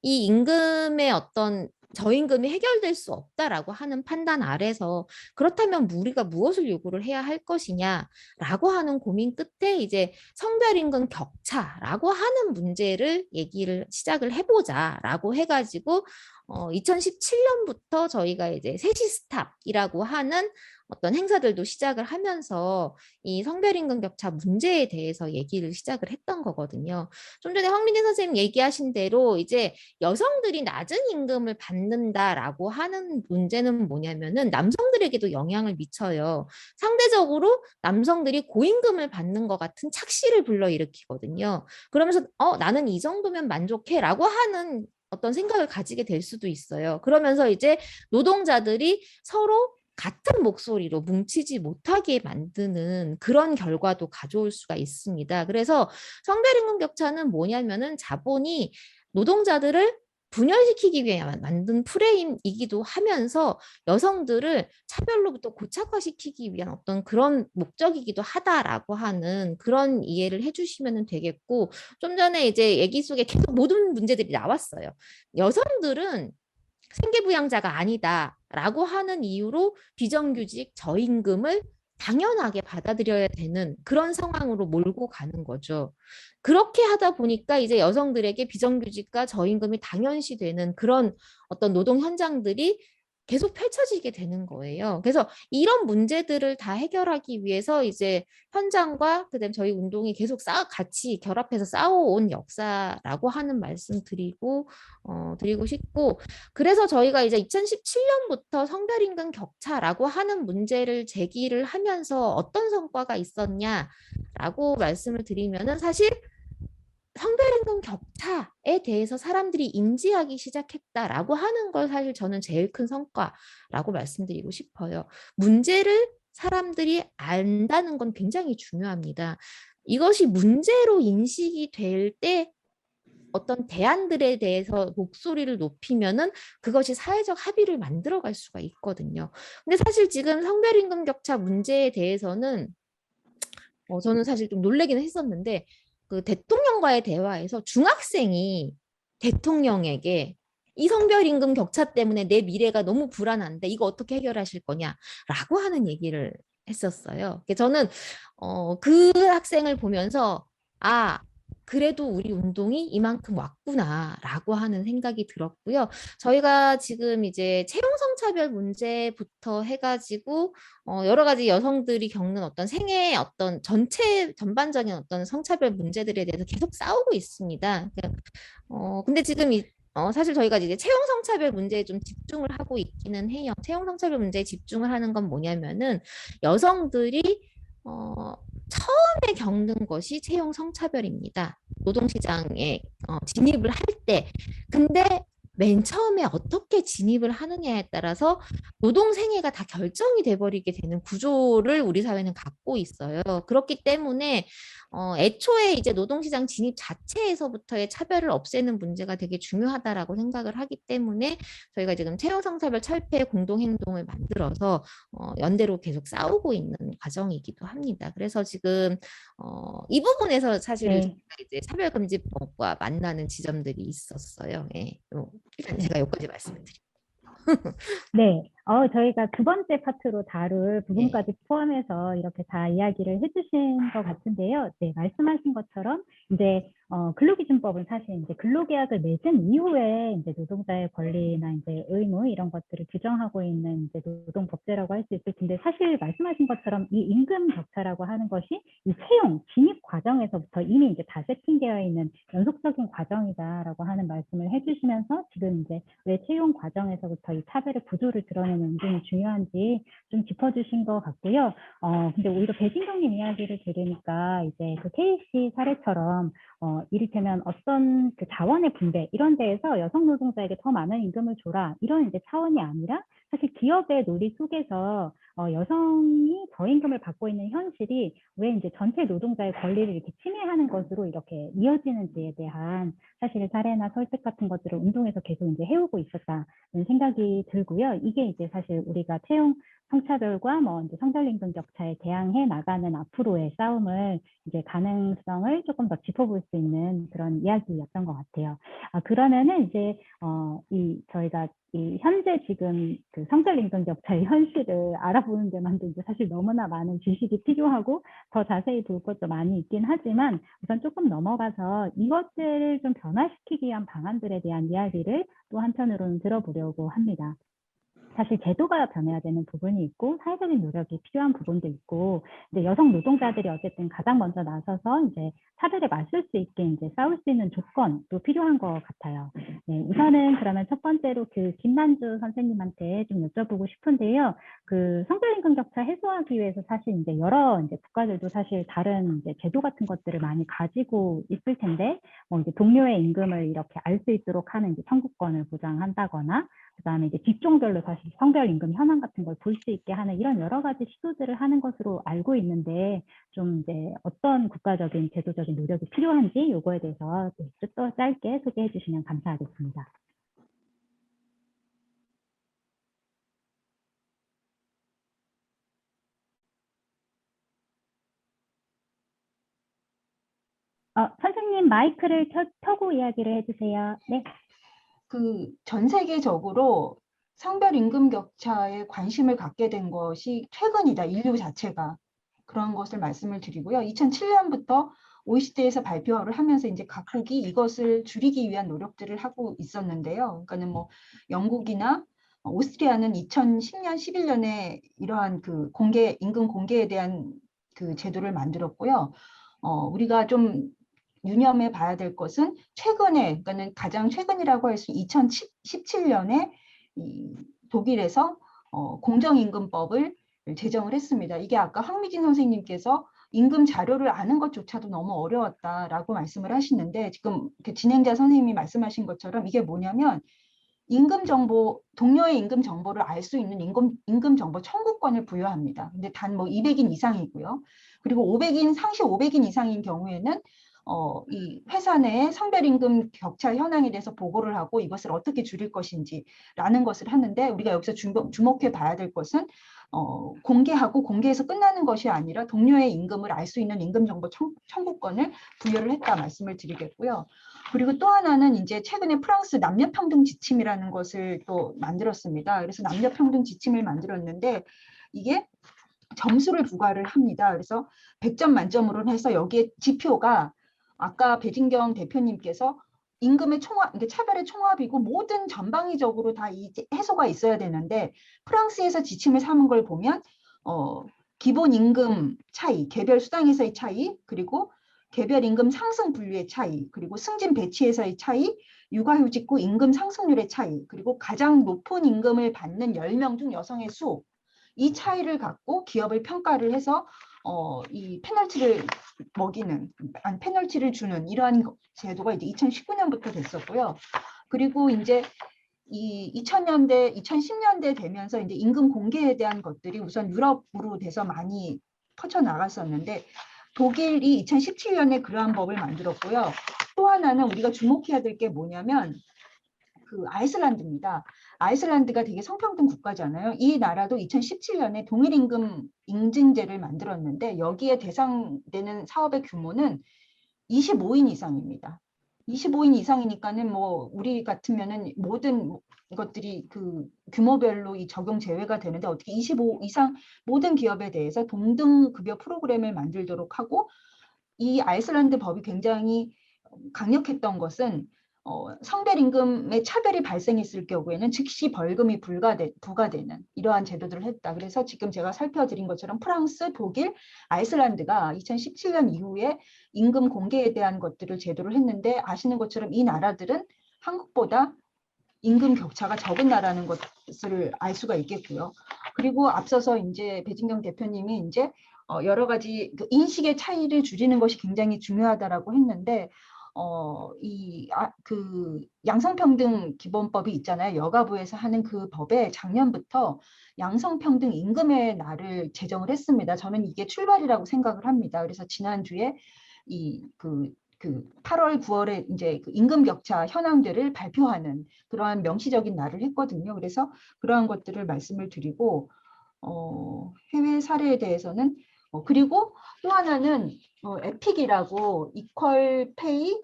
이 임금의 어떤 저임금이 해결될 수 없다라고 하는 판단 아래서 그렇다면 우리가 무엇을 요구를 해야 할 것이냐라고 하는 고민 끝에 이제 성별임금 격차라고 하는 문제를 얘기를 시작을 해보자라고 해가지고 2017년부터 저희가 이제 세시스탑이라고 하는 어떤 행사들도 시작을 하면서 이 성별임금 격차 문제에 대해서 얘기를 시작을 했던 거거든요. 좀 전에 황민희 선생님 얘기하신 대로 이제 여성들이 낮은 임금을 받는다라고 하는 문제는 뭐냐면은 남성들에게도 영향을 미쳐요. 상대적으로 남성들이 고임금을 받는 것 같은 착시를 불러일으키거든요. 그러면서 나는 이 정도면 만족해라고 하는 어떤 생각을 가지게 될 수도 있어요. 그러면서 이제 노동자들이 서로 같은 목소리로 뭉치지 못하게 만드는 그런 결과도 가져올 수가 있습니다. 그래서 성별임금 격차는 뭐냐면은 자본이 노동자들을 분열시키기 위해 만든 프레임이기도 하면서 여성들을 차별로부터 고착화시키기 위한 어떤 그런 목적이기도 하다라고 하는 그런 이해를 해주시면 되겠고 좀 전에 이제 얘기 속에 계속 모든 문제들이 나왔어요. 여성들은 생계부양자가 아니다라고 하는 이유로 비정규직 저임금을 당연하게 받아들여야 되는 그런 상황으로 몰고 가는 거죠. 그렇게 하다 보니까 이제 여성들에게 비정규직과 저임금이 당연시 되는 그런 어떤 노동 현장들이 계속 펼쳐지게 되는 거예요. 그래서 이런 문제들을 다 해결하기 위해서 이제 현장과 그다음 저희 운동이 계속 같이 결합해서 싸워온 역사라고 하는 말씀 드리고 싶고 그래서 저희가 이제 2017년부터 성별임금 격차라고 하는 문제를 제기를 하면서 어떤 성과가 있었냐라고 말씀을 드리면은 사실 성별임금 격차에 대해서 사람들이 인지하기 시작했다라고 하는 걸 사실 저는 제일 큰 성과라고 말씀드리고 싶어요. 문제를 사람들이 안다는 건 굉장히 중요합니다. 이것이 문제로 인식이 될 때 어떤 대안들에 대해서 목소리를 높이면은 그것이 사회적 합의를 만들어갈 수가 있거든요. 근데 사실 지금 성별임금 격차 문제에 대해서는 저는 사실 좀 놀라기는 했었는데 그 대통령과의 대화에서 중학생이 대통령에게 이 성별임금 격차 때문에 내 미래가 너무 불안한데 이거 어떻게 해결하실 거냐라고 하는 얘기를 했었어요. 저는 그 학생을 보면서 그래도 우리 운동이 이만큼 왔구나라고 하는 생각이 들었고요. 저희가 지금 이제 채용 성차별 문제부터 해가지고 여러 가지 여성들이 겪는 어떤 생애 어떤 전반적인 어떤 성차별 문제들에 대해서 계속 싸우고 있습니다. 근데 지금 사실 저희가 이제 채용 성차별 문제에 좀 집중을 하고 있기는 해요. 채용 성차별 문제에 집중을 하는 건 뭐냐면은 여성들이 처음에 겪는 것이 채용 성차별입니다. 노동시장에 진입을 할 때. 근데 맨 처음에 어떻게 진입을 하느냐에 따라서 노동생애가 다 결정이 돼버리게 되는 구조를 우리 사회는 갖고 있어요. 그렇기 때문에 애초에 이제 노동시장 진입 자체에서부터의 차별을 없애는 문제가 되게 중요하다라고 생각을 하기 때문에 저희가 지금 채용성차별 철폐 공동행동을 만들어서 연대로 계속 싸우고 있는 과정이기도 합니다. 그래서 지금 이 부분에서 사실 네. 저희가 이제 차별금지법과 만나는 지점들이 있었어요. 예. 일단 제가 여기까지 말씀드릴게요. 네, 저희가 두 번째 파트로 다룰 네. 부분까지 포함해서 이렇게 다 이야기를 해주신 것 같은데요. 네, 말씀하신 것처럼 이제 근로기준법은 사실 이제 근로계약을 맺은 이후에 이제 노동자의 권리나 이제 의무 이런 것들을 규정하고 있는 이제 노동법제라고 할 수 있을 텐데, 사실 말씀하신 것처럼 이 임금 격차라고 하는 것이 이 채용 진입 과정에서부터 이미 이제 다 세팅되어 있는 연속적인 과정이다라고 하는 말씀을 해주시면서, 지금 이제 왜 채용 과정에서부터 이 차별의 구조를 드러내는 운동이 중요한지 좀 짚어주신 것 같고요. 근데 오히려 배진경님 이야기를 들으니까 이제 그 KC 사례처럼 이를테면 어떤 그 자원의 분배 이런 데에서 여성 노동자에게 더 많은 임금을 줘라 이런 이제 차원이 아니라, 사실 기업의 논리 속에서 여성이 저임금을 받고 있는 현실이 왜 이제 전체 노동자의 권리를 이렇게 침해하는 것으로 이렇게 이어지는지에 대한 사실 사례나 설득 같은 것들을 운동에서 계속 이제 해오고 있었다는 생각이 들고요. 이게 이제 사실 우리가 채용 성차별과 뭐 이제 성별임금 격차에 대항해 나가는 앞으로의 싸움을 이제 가능성을 조금 더 짚어볼 수 있는 그런 이야기였던 것 같아요. 그러면은 이제 저희가 이 현재 지금 그 성별임금 격차의 현실을 알아보는 데만도 이제 사실 너무나 많은 지식이 필요하고 더 자세히 볼 것도 많이 있긴 하지만, 우선 조금 넘어가서 이것들을 좀 변화시키기 위한 방안들에 대한 이야기를 또 한편으로는 들어보려고 합니다. 사실 제도가 변해야 되는 부분이 있고 사회적인 노력이 필요한 부분도 있고, 근데 여성 노동자들이 어쨌든 가장 먼저 나서서 이제 차별에 맞설 수 있게 이제 싸울 수 있는 조건도 필요한 것 같아요. 네, 우선은 그러면 첫 번째로 그 김난주 선생님한테 좀 여쭤보고 싶은데요. 그 성별임금 격차 해소하기 위해서 사실 이제 여러 이제 국가들도 사실 다른 이제 제도 같은 것들을 많이 가지고 있을 텐데, 뭐 이제 동료의 임금을 이렇게 알 수 있도록 하는 이제 청구권을 보장한다거나, 그다음에 이제 직종별로 사실 성별 임금 현황 같은 걸 볼 수 있게 하는 이런 여러 가지 시도들을 하는 것으로 알고 있는데, 좀 이제 어떤 국가적인 제도적인 노력이 필요한지 요거에 대해서 또 짧게 소개해 주시면 감사하겠습니다. 선생님 마이크를 켜고 이야기를 해주세요. 네. 그 전 세계적으로 성별 임금 격차에 관심을 갖게 된 것이 최근이다, 인류 자체가. 그런 것을 말씀을 드리고요. 2007년부터 OECD에서 발표를 하면서 이제 각국이 이것을 줄이기 위한 노력들을 하고 있었는데요. 그러니까는 뭐 영국이나 오스트리아는 2010년, 11년에 이러한 그 임금 공개에 대한 그 제도를 만들었고요. 우리가 좀 유념해 봐야 될 것은 최근에, 그러니까는 가장 최근이라고 할 수 2017년에 이 독일에서 공정임금법을 제정을 했습니다. 이게 아까 황미진 선생님께서 임금 자료를 아는 것조차도 너무 어려웠다라고 말씀을 하시는데, 지금 진행자 선생님이 말씀하신 것처럼 이게 뭐냐면 임금 정보, 동료의 임금 정보를 알 수 있는 임금 정보 청구권을 부여합니다. 근데 단 뭐 200인 이상이고요. 그리고 500인, 상시 500인 이상인 경우에는 이 회사 내에 성별임금 격차 현황에 대해서 보고를 하고 이것을 어떻게 줄일 것인지라는 것을 하는데, 우리가 여기서 주목해 봐야 될 것은 공개하고 공개해서 끝나는 것이 아니라 동료의 임금을 알 수 있는 임금정보 청구권을 부여를 했다 말씀을 드리겠고요. 그리고 또 하나는 이제 최근에 프랑스 남녀평등 지침이라는 것을 또 만들었습니다. 그래서 남녀평등 지침을 만들었는데 이게 점수를 부과를 합니다. 그래서 100점 만점으로 해서 여기에 지표가 아까 배진경 대표님께서 임금의 총합, 이게 차별의 총합이고 모든 전방위적으로 다 이 해소가 있어야 되는데, 프랑스에서 지침을 삼은 걸 보면 기본 임금 차이, 개별 수당에서의 차이, 그리고 개별 임금 상승 분류의 차이, 그리고 승진 배치에서의 차이, 육아휴직후 임금 상승률의 차이, 그리고 가장 높은 임금을 받는 10명 중 여성의 수, 이 차이를 갖고 기업을 평가를 해서 이 페널티를 페널티를 주는 이러한 제도가 이제 2019년부터 됐었고요. 그리고 이제 이 2010년대 되면서 이제 임금 공개에 대한 것들이 우선 유럽으로 돼서 많이 퍼져 나갔었는데 독일이 2017년에 그러한 법을 만들었고요. 또 하나는 우리가 주목해야 될 게 뭐냐면 그 아이슬란드입니다. 아이슬란드가 되게 성평등 국가잖아요. 이 나라도 2017년에 동일임금 인증제를 만들었는데 여기에 대상되는 사업의 규모는 25인 이상입니다. 25인 이상이니까는 뭐 우리 같으면은 모든 것들이 그 규모별로 이 적용 제외가 되는데 어떻게 25 이상 모든 기업에 대해서 동등 급여 프로그램을 만들도록 하고 이 아이슬란드 법이 굉장히 강력했던 것은 성별 임금의 차별이 발생했을 경우에는 즉시 벌금이 부과되는 이러한 제도들을 했다. 그래서 지금 제가 살펴드린 것처럼 프랑스, 독일, 아이슬란드가 2017년 이후에 임금 공개에 대한 것들을 제도를 했는데 아시는 것처럼 이 나라들은 한국보다 임금 격차가 적은 나라는 것을 알 수가 있겠고요. 그리고 앞서서 이제 배진경 대표님이 이제 여러 가지 그 인식의 차이를 줄이는 것이 굉장히 중요하다라고 했는데 그 양성평등 기본법이 있잖아요. 여가부에서 하는 그 법에 작년부터 양성평등 임금의 날을 제정을 했습니다. 저는 이게 출발이라고 생각을 합니다. 그래서 지난주에 그 8월, 9월에 이제 그 임금 격차 현황들을 발표하는 그러한 명시적인 날을 했거든요. 그래서 그러한 것들을 말씀을 드리고 해외 사례에 대해서는 그리고 또 하나는 에픽이라고 이퀄 페이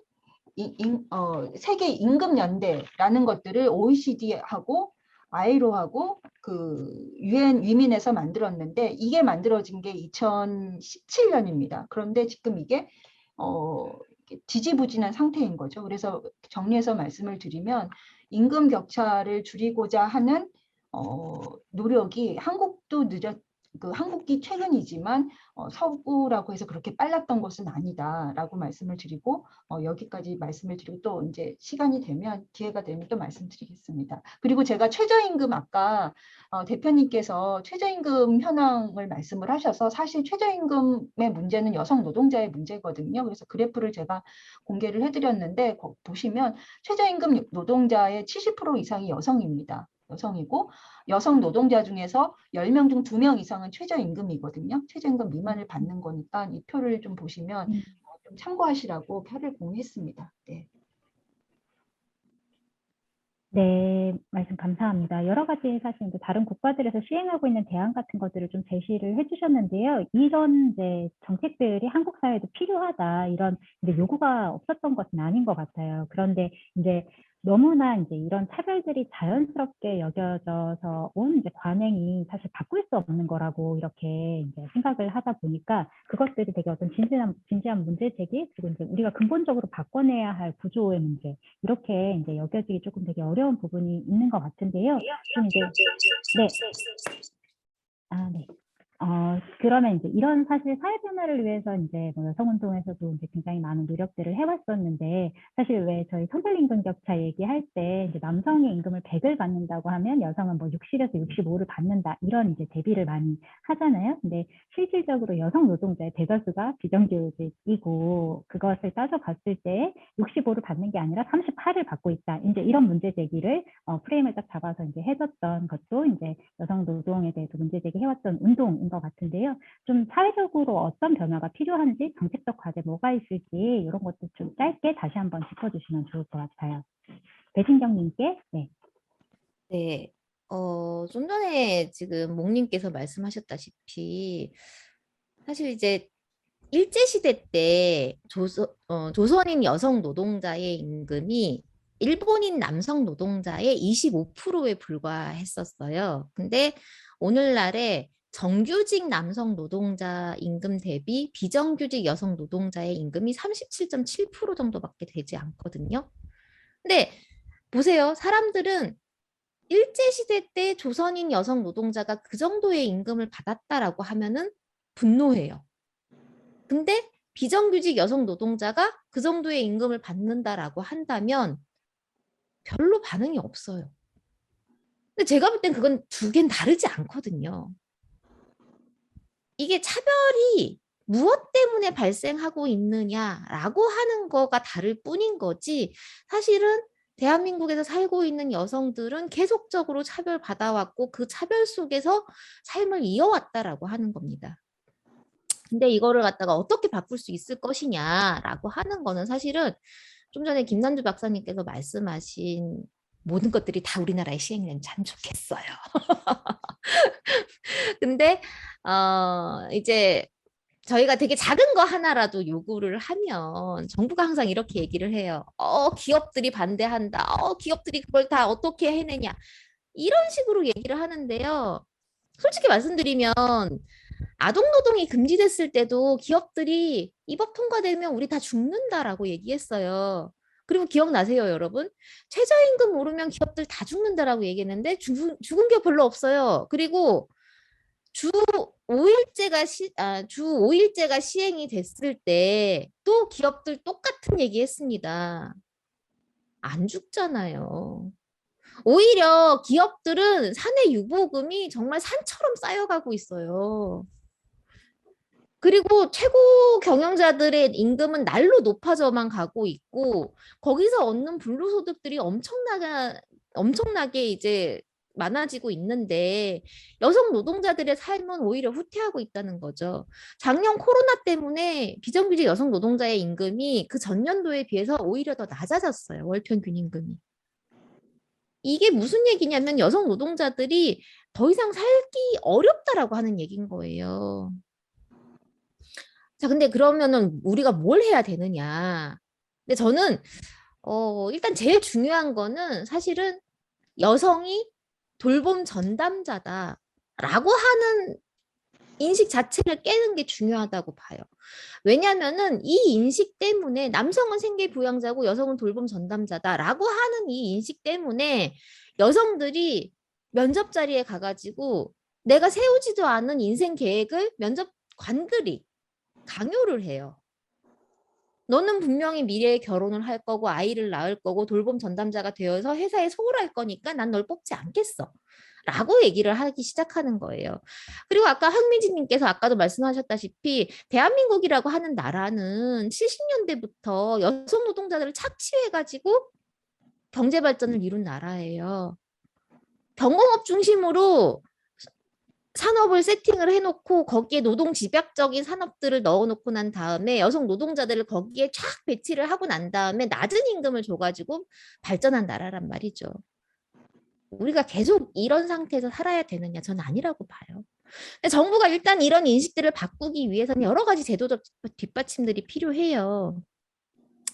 세계 임금 연대라는 것들을 OECD하고 아이로하고 그 UN 위민에서 만들었는데 이게 만들어진 게 2017년입니다. 그런데 지금 이게 지지부진한 상태인 거죠. 그래서 정리해서 말씀을 드리면 임금 격차를 줄이고자 하는 노력이 한국이 최근이지만 서구라고 해서 그렇게 빨랐던 것은 아니다라고 말씀을 드리고 여기까지 말씀을 드리고 또 이제 시간이 되면 기회가 되면 또 말씀드리겠습니다. 그리고 제가 최저임금 아까 대표님께서 최저임금 현황을 말씀을 하셔서 사실 최저임금의 문제는 여성 노동자의 문제거든요. 그래서 그래프를 제가 공개를 해드렸는데 보시면 최저임금 노동자의 70% 이상이 여성입니다. 여성이고 여성 노동자 중에서 10명 중 2명 이상은 최저임금이거든요. 최저임금 미만을 받는 거니까 이 표를 좀 보시면 좀 참고하시라고 표를 공유했습니다. 네. 네, 말씀 감사합니다. 여러 가지 사실 이제 다른 국가들에서 시행하고 있는 대안 같은 것들을 좀 제시를 해주셨는데요. 이런 이제 정책들이 한국 사회에도 필요하다 이런 이제 요구가 없었던 것은 아닌 것 같아요. 그런데 이제 너무나 이제 이런 차별들이 자연스럽게 여겨져서 온 이제 관행이 사실 바꿀 수 없는 거라고 이렇게 이제 생각을 하다 보니까 그것들이 되게 어떤 진지한 문제 제기 그리고 이제 우리가 근본적으로 바꿔내야 할 구조의 문제 이렇게 이제 여겨지기 조금 되게 어려운 부분이 있는 것 같은데요. 좀 이제 네. 그러면 이제 이런 사실 사회 변화를 위해서 이제 뭐 여성운동에서도 이제 굉장히 많은 노력들을 해왔었는데 사실 왜 저희 성별 임금 격차 얘기할 때 이제 남성의 임금을 100을 받는다고 하면 여성은 뭐 60에서 65를 받는다 이런 이제 대비를 많이 하잖아요. 근데 실질적으로 여성 노동자의 대다수가 비정규직이고 그것을 따져봤을 때 65를 받는 게 아니라 38을 받고 있다. 이제 이런 문제 제기를 프레임을 딱 잡아서 이제 해줬던 것도 이제 여성 노동에 대해서 문제 제기해왔던 운동인 것 같은데요. 좀 사회적으로 어떤 변화가 필요한지 정책적 과제 뭐가 있을지 이런 것도 좀 짧게 다시 한번 짚어주시면 좋을 것 같아요. 배진경님께 네. 좀 전에 지금 몽님께서 말씀하셨다시피 사실 이제 일제시대 때 조선인 여성 노동자의 임금이 일본인 남성 노동자의 25%에 불과했었어요. 근데 오늘날에 정규직 남성 노동자 임금 대비 비정규직 여성 노동자의 임금이 37.7% 정도밖에 되지 않거든요. 근데 보세요. 사람들은 일제시대 때 조선인 여성 노동자가 그 정도의 임금을 받았다라고 하면은 분노해요. 근데 비정규직 여성 노동자가 그 정도의 임금을 받는다라고 한다면 별로 반응이 없어요. 근데 제가 볼 땐 그건 두 개는 다르지 않거든요. 이게 차별이 무엇 때문에 발생하고 있느냐라고 하는 거가 다를 뿐인 거지 사실은 대한민국에서 살고 있는 여성들은 계속적으로 차별받아왔고 그 차별 속에서 삶을 이어왔다라고 하는 겁니다. 근데 이거를 갖다가 어떻게 바꿀 수 있을 것이냐라고 하는 거는 사실은 좀 전에 김난주 박사님께서 말씀하신 모든 것들이 다 우리나라에 시행이 되면 참 좋겠어요. 근데 이제 저희가 되게 작은 거 하나라도 요구를 하면 정부가 항상 이렇게 얘기를 해요. 기업들이 반대한다. 기업들이 그걸 다 어떻게 해내냐. 이런 식으로 얘기를 하는데요. 솔직히 말씀드리면 아동노동이 금지됐을 때도 기업들이 이 법 통과되면 우리 다 죽는다라고 얘기했어요. 그리고 기억나세요, 여러분? 최저임금 오르면 기업들 다 죽는다라고 얘기했는데 죽은 기업 별로 없어요. 그리고 주 5일제가 시행이 됐을 때 또 기업들 똑같은 얘기 했습니다. 안 죽잖아요. 오히려 기업들은 사내 유보금이 정말 산처럼 쌓여가고 있어요. 그리고 최고 경영자들의 임금은 날로 높아져만 가고 있고 거기서 얻는 불로소득들이 엄청나게 이제 많아지고 있는데 여성 노동자들의 삶은 오히려 후퇴하고 있다는 거죠. 작년 코로나 때문에 비정규직 여성 노동자의 임금이 그 전년도에 비해서 오히려 더 낮아졌어요. 월평균 임금이. 이게 무슨 얘기냐면 여성 노동자들이 더 이상 살기 어렵다라고 하는 얘기인 거예요. 자, 근데 그러면은 우리가 뭘 해야 되느냐? 근데 저는 일단 제일 중요한 거는 사실은 여성이 돌봄 전담자다라고 하는 인식 자체를 깨는 게 중요하다고 봐요. 왜냐면은 이 인식 때문에 남성은 생계 부양자고 여성은 돌봄 전담자다라고 하는 이 인식 때문에 여성들이 면접 자리에 가가지고 내가 세우지도 않은 인생 계획을 면접관들이 강요를 해요. 너는 분명히 미래에 결혼을 할 거고 아이를 낳을 거고 돌봄 전담자가 되어서 회사에 소홀할 거니까 난 널 뽑지 않겠어. 라고 얘기를 하기 시작하는 거예요. 그리고 아까 황민지님께서 아까도 말씀하셨다시피 대한민국이라고 하는 나라는 70년대부터 여성 노동자들을 착취해가지고 경제 발전을 이룬 나라예요. 경공업 중심으로 산업을 세팅을 해놓고 거기에 노동 집약적인 산업들을 넣어놓고 난 다음에 여성 노동자들을 거기에 쫙 배치를 하고 난 다음에 낮은 임금을 줘가지고 발전한 나라란 말이죠. 우리가 계속 이런 상태에서 살아야 되느냐? 저는 아니라고 봐요. 근데 정부가 일단 이런 인식들을 바꾸기 위해서는 여러 가지 제도적 뒷받침들이 필요해요.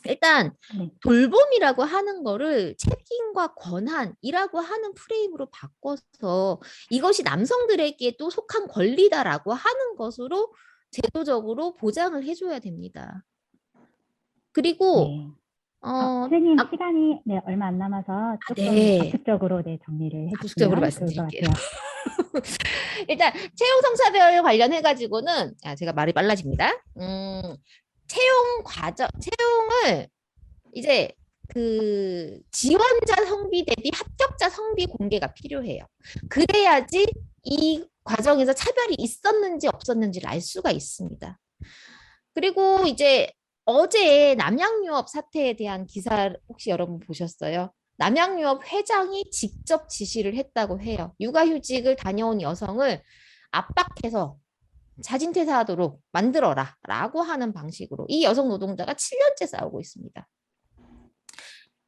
일단 돌봄이라고 하는 거를 책임과 권한이라고 하는 프레임으로 바꿔서 이것이 남성들에게도 속한 권리다라고 하는 것으로 제도적으로 보장을 해줘야 됩니다. 그리고 선생님 시간이 얼마 안 남아서 조금 압축적으로 정리를 압축적으로 해주시면 좋을 것 말씀드릴게요. 같아요. 일단 채용 성차별 관련해가지고는 제가 말이 빨라집니다. 채용을 이제 그 지원자 성비 대비 합격자 성비 공개가 필요해요. 그래야지 이 과정에서 차별이 있었는지 없었는지를 알 수가 있습니다. 그리고 이제 어제 남양유업 사태에 대한 기사 혹시 여러분 보셨어요? 남양유업 회장이 직접 지시를 했다고 해요. 육아휴직을 다녀온 여성을 압박해서 자진 퇴사하도록 만들어라 라고 하는 방식으로 이 여성 노동자가 7년째 싸우고 있습니다.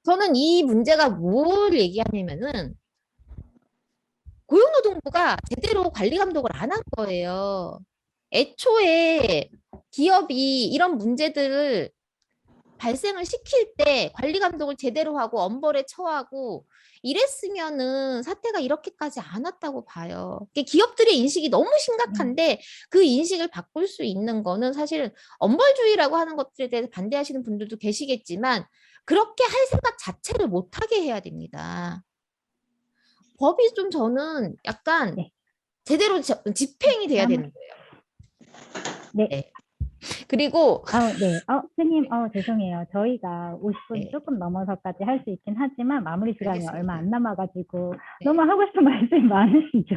저는 이 문제가 뭘 얘기하냐면은 고용노동부가 제대로 관리 감독을 안 한 거예요. 애초에 기업이 이런 문제들을 발생을 시킬 때 관리 감독을 제대로 하고 엄벌에 처하고 이랬으면은 사태가 이렇게까지 안 왔다고 봐요. 기업들의 인식이 너무 심각한데 그 인식을 바꿀 수 있는 거는 사실은 엄벌주의라고 하는 것들에 대해서 반대하시는 분들도 계시겠지만 그렇게 할 생각 자체를 못하게 해야 됩니다. 법이 좀 저는 약간 제대로 집행이 돼야 되는 거예요. 네. 네. 그리고 네. 선생님, 죄송해요. 저희가 50분 네, 조금 넘어서까지 할 수 있긴 하지만 마무리 시간이 얼마 알겠습니다. 안 남아가지고 네, 너무 하고 싶은 말씀이 많으시죠?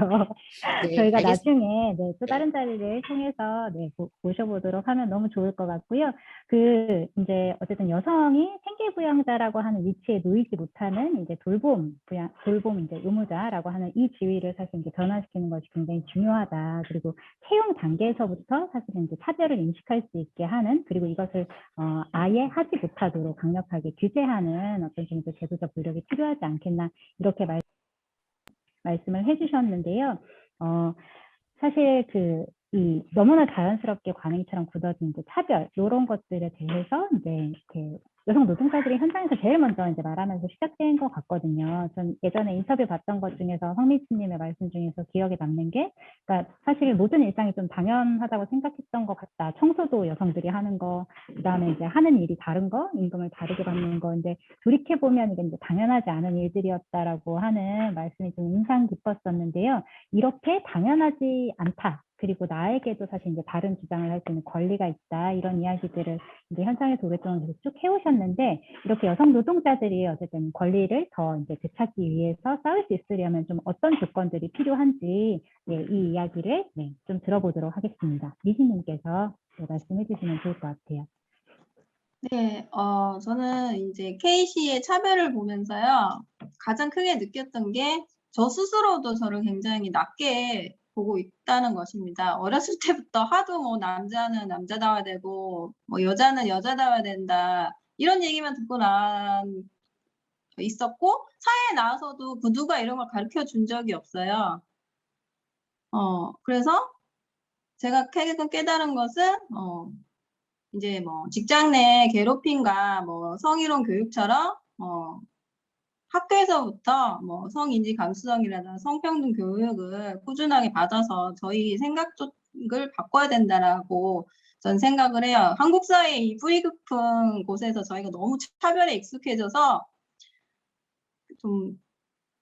네, 저희가 알겠습니다. 나중에 네, 또 네, 다른 자리를 통해서 네, 모셔보도록 하면 너무 좋을 것 같고요. 이제 어쨌든 여성이 생계부양자라고 하는 위치에 놓이지 못하는 이제 돌봄 이제 의무자라고 하는 이 지위를 사실 이제 변화시키는 것이 굉장히 중요하다. 그리고 채용 단계에서부터 사실은 이제 차별을 인식할 수 있게 하는, 그리고 이것을 아예 하지 못하도록 강력하게 규제하는 어떤 정도 제도적 노력이 필요하지 않겠나, 이렇게 말씀을 해주셨는데요. 사실 너무나 자연스럽게 관행처럼 굳어진 이제 차별, 이런 것들에 대해서 이제 이렇게 여성 노동자들이 현장에서 제일 먼저 이제 말하면서 시작된 것 같거든요. 전 예전에 인터뷰 봤던 것 중에서 성미치님의 말씀 중에서 기억에 남는 게, 그러니까 사실 모든 일상이 좀 당연하다고 생각했던 것 같다. 청소도 여성들이 하는 거, 그다음에 이제 하는 일이 다른 거, 임금을 다르게 받는 거, 이제 돌이켜 보면 이게 이제 당연하지 않은 일들이었다라고 하는 말씀이 좀 인상 깊었었는데요. 이렇게 당연하지 않다. 그리고 나에게도 사실 이제 다른 주장을 할 수 있는 권리가 있다. 이런 이야기들을 이제 현장에서 오랫동안 계속 쭉 해오셨는데, 이렇게 여성 노동자들이 어쨌든 권리를 더 이제 되찾기 위해서 싸울 수 있으려면 좀 어떤 조건들이 필요한지, 네, 이 이야기를 네, 좀 들어보도록 하겠습니다. 미지님께서 네, 말씀해 주시면 좋을 것 같아요. 네, 저는 이제 K씨의 차별을 보면서요, 가장 크게 느꼈던 게 저 스스로도 저를 굉장히 낮게 보고 있다는 것입니다. 어렸을 때부터 하도 뭐 남자는 남자다워야 되고, 뭐 여자는 여자다워야 된다, 이런 얘기만 듣고 있었고, 사회에 나와서도 그 누가 이런 걸 가르쳐 준 적이 없어요. 그래서 제가 깨달은 것은, 이제 뭐 직장 내 괴롭힘과 뭐 성희롱 교육처럼 학교에서부터 뭐 성인지 감수성이라든가 성평등 교육을 꾸준하게 받아서 저희 생각을 바꿔야 된다라고 전 생각을 해요. 한국 사회 이 뿌리 깊은 곳에서 저희가 너무 차별에 익숙해져서 좀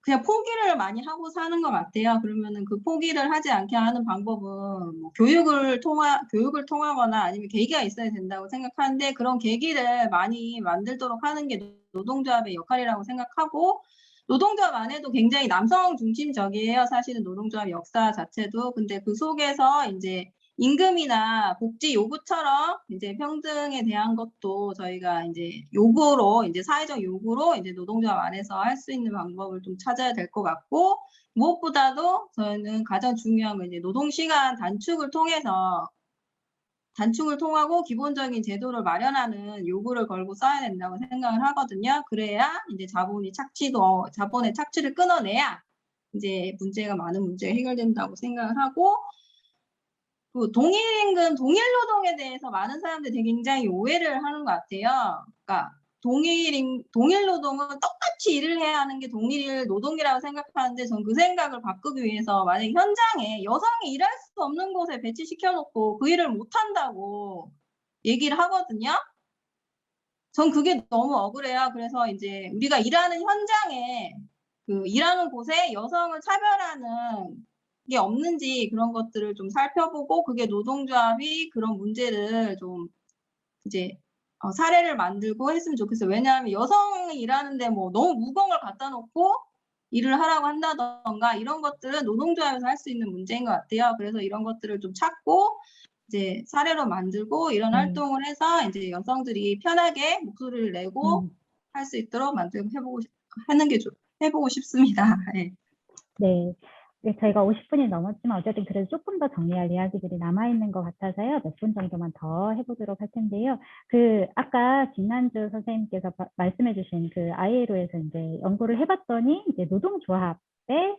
그냥 포기를 많이 하고 사는 것 같아요. 그러면은 그 포기를 하지 않게 하는 방법은 뭐 교육을 통하거나 아니면 계기가 있어야 된다고 생각하는데, 그런 계기를 많이 만들도록 하는 게 노동조합의 역할이라고 생각하고, 노동조합 안에도 굉장히 남성 중심적이에요. 사실은 노동조합 역사 자체도. 근데 그 속에서 이제 임금이나 복지 요구처럼 이제 평등에 대한 것도 저희가 이제 요구로, 이제 사회적 요구로 이제 노동조합 안에서 할 수 있는 방법을 좀 찾아야 될 것 같고, 무엇보다도 저는 가장 중요한 건 이제 노동시간 단축을 통하고 기본적인 제도를 마련하는 요구를 걸고 써야 된다고 생각을 하거든요. 그래야 이제 자본의 착취를 끊어내야 이제 많은 문제가 해결된다고 생각을 하고, 그 동일임금, 동일노동에 대해서 많은 사람들이 굉장히 오해를 하는 것 같아요. 그러니까 동일노동은 똑같이 일을 해야 하는 게 동일 노동이라고 생각하는데, 전 그 생각을 바꾸기 위해서 만약에 현장에 여성이 일할 수 없는 곳에 배치시켜놓고 그 일을 못한다고 얘기를 하거든요. 전 그게 너무 억울해요. 그래서 이제 우리가 일하는 현장에, 그 일하는 곳에 여성을 차별하는 게 없는지 그런 것들을 좀 살펴보고, 그게 노동조합이 그런 문제를 좀 이제 사례를 만들고 했으면 좋겠어요. 왜냐하면 여성이 일하는데 뭐 너무 무거운 걸 갖다 놓고 일을 하라고 한다던가, 이런 것들은 노동조합에서 할 수 있는 문제인 것 같아요. 그래서 이런 것들을 좀 찾고 이제 사례로 만들고 이런 활동을 해서 이제 여성들이 편하게 목소리를 내고 할 수 있도록 해보고 싶습니다. 네. 네. 네, 저희가 50분이 넘었지만 어쨌든 그래도 조금 더 정리할 이야기들이 남아있는 것 같아서요. 몇 분 정도만 더 해보도록 할 텐데요. 아까 김난주 선생님께서 말씀해주신 그 ILO에서 이제 연구를 해봤더니 이제 노동조합의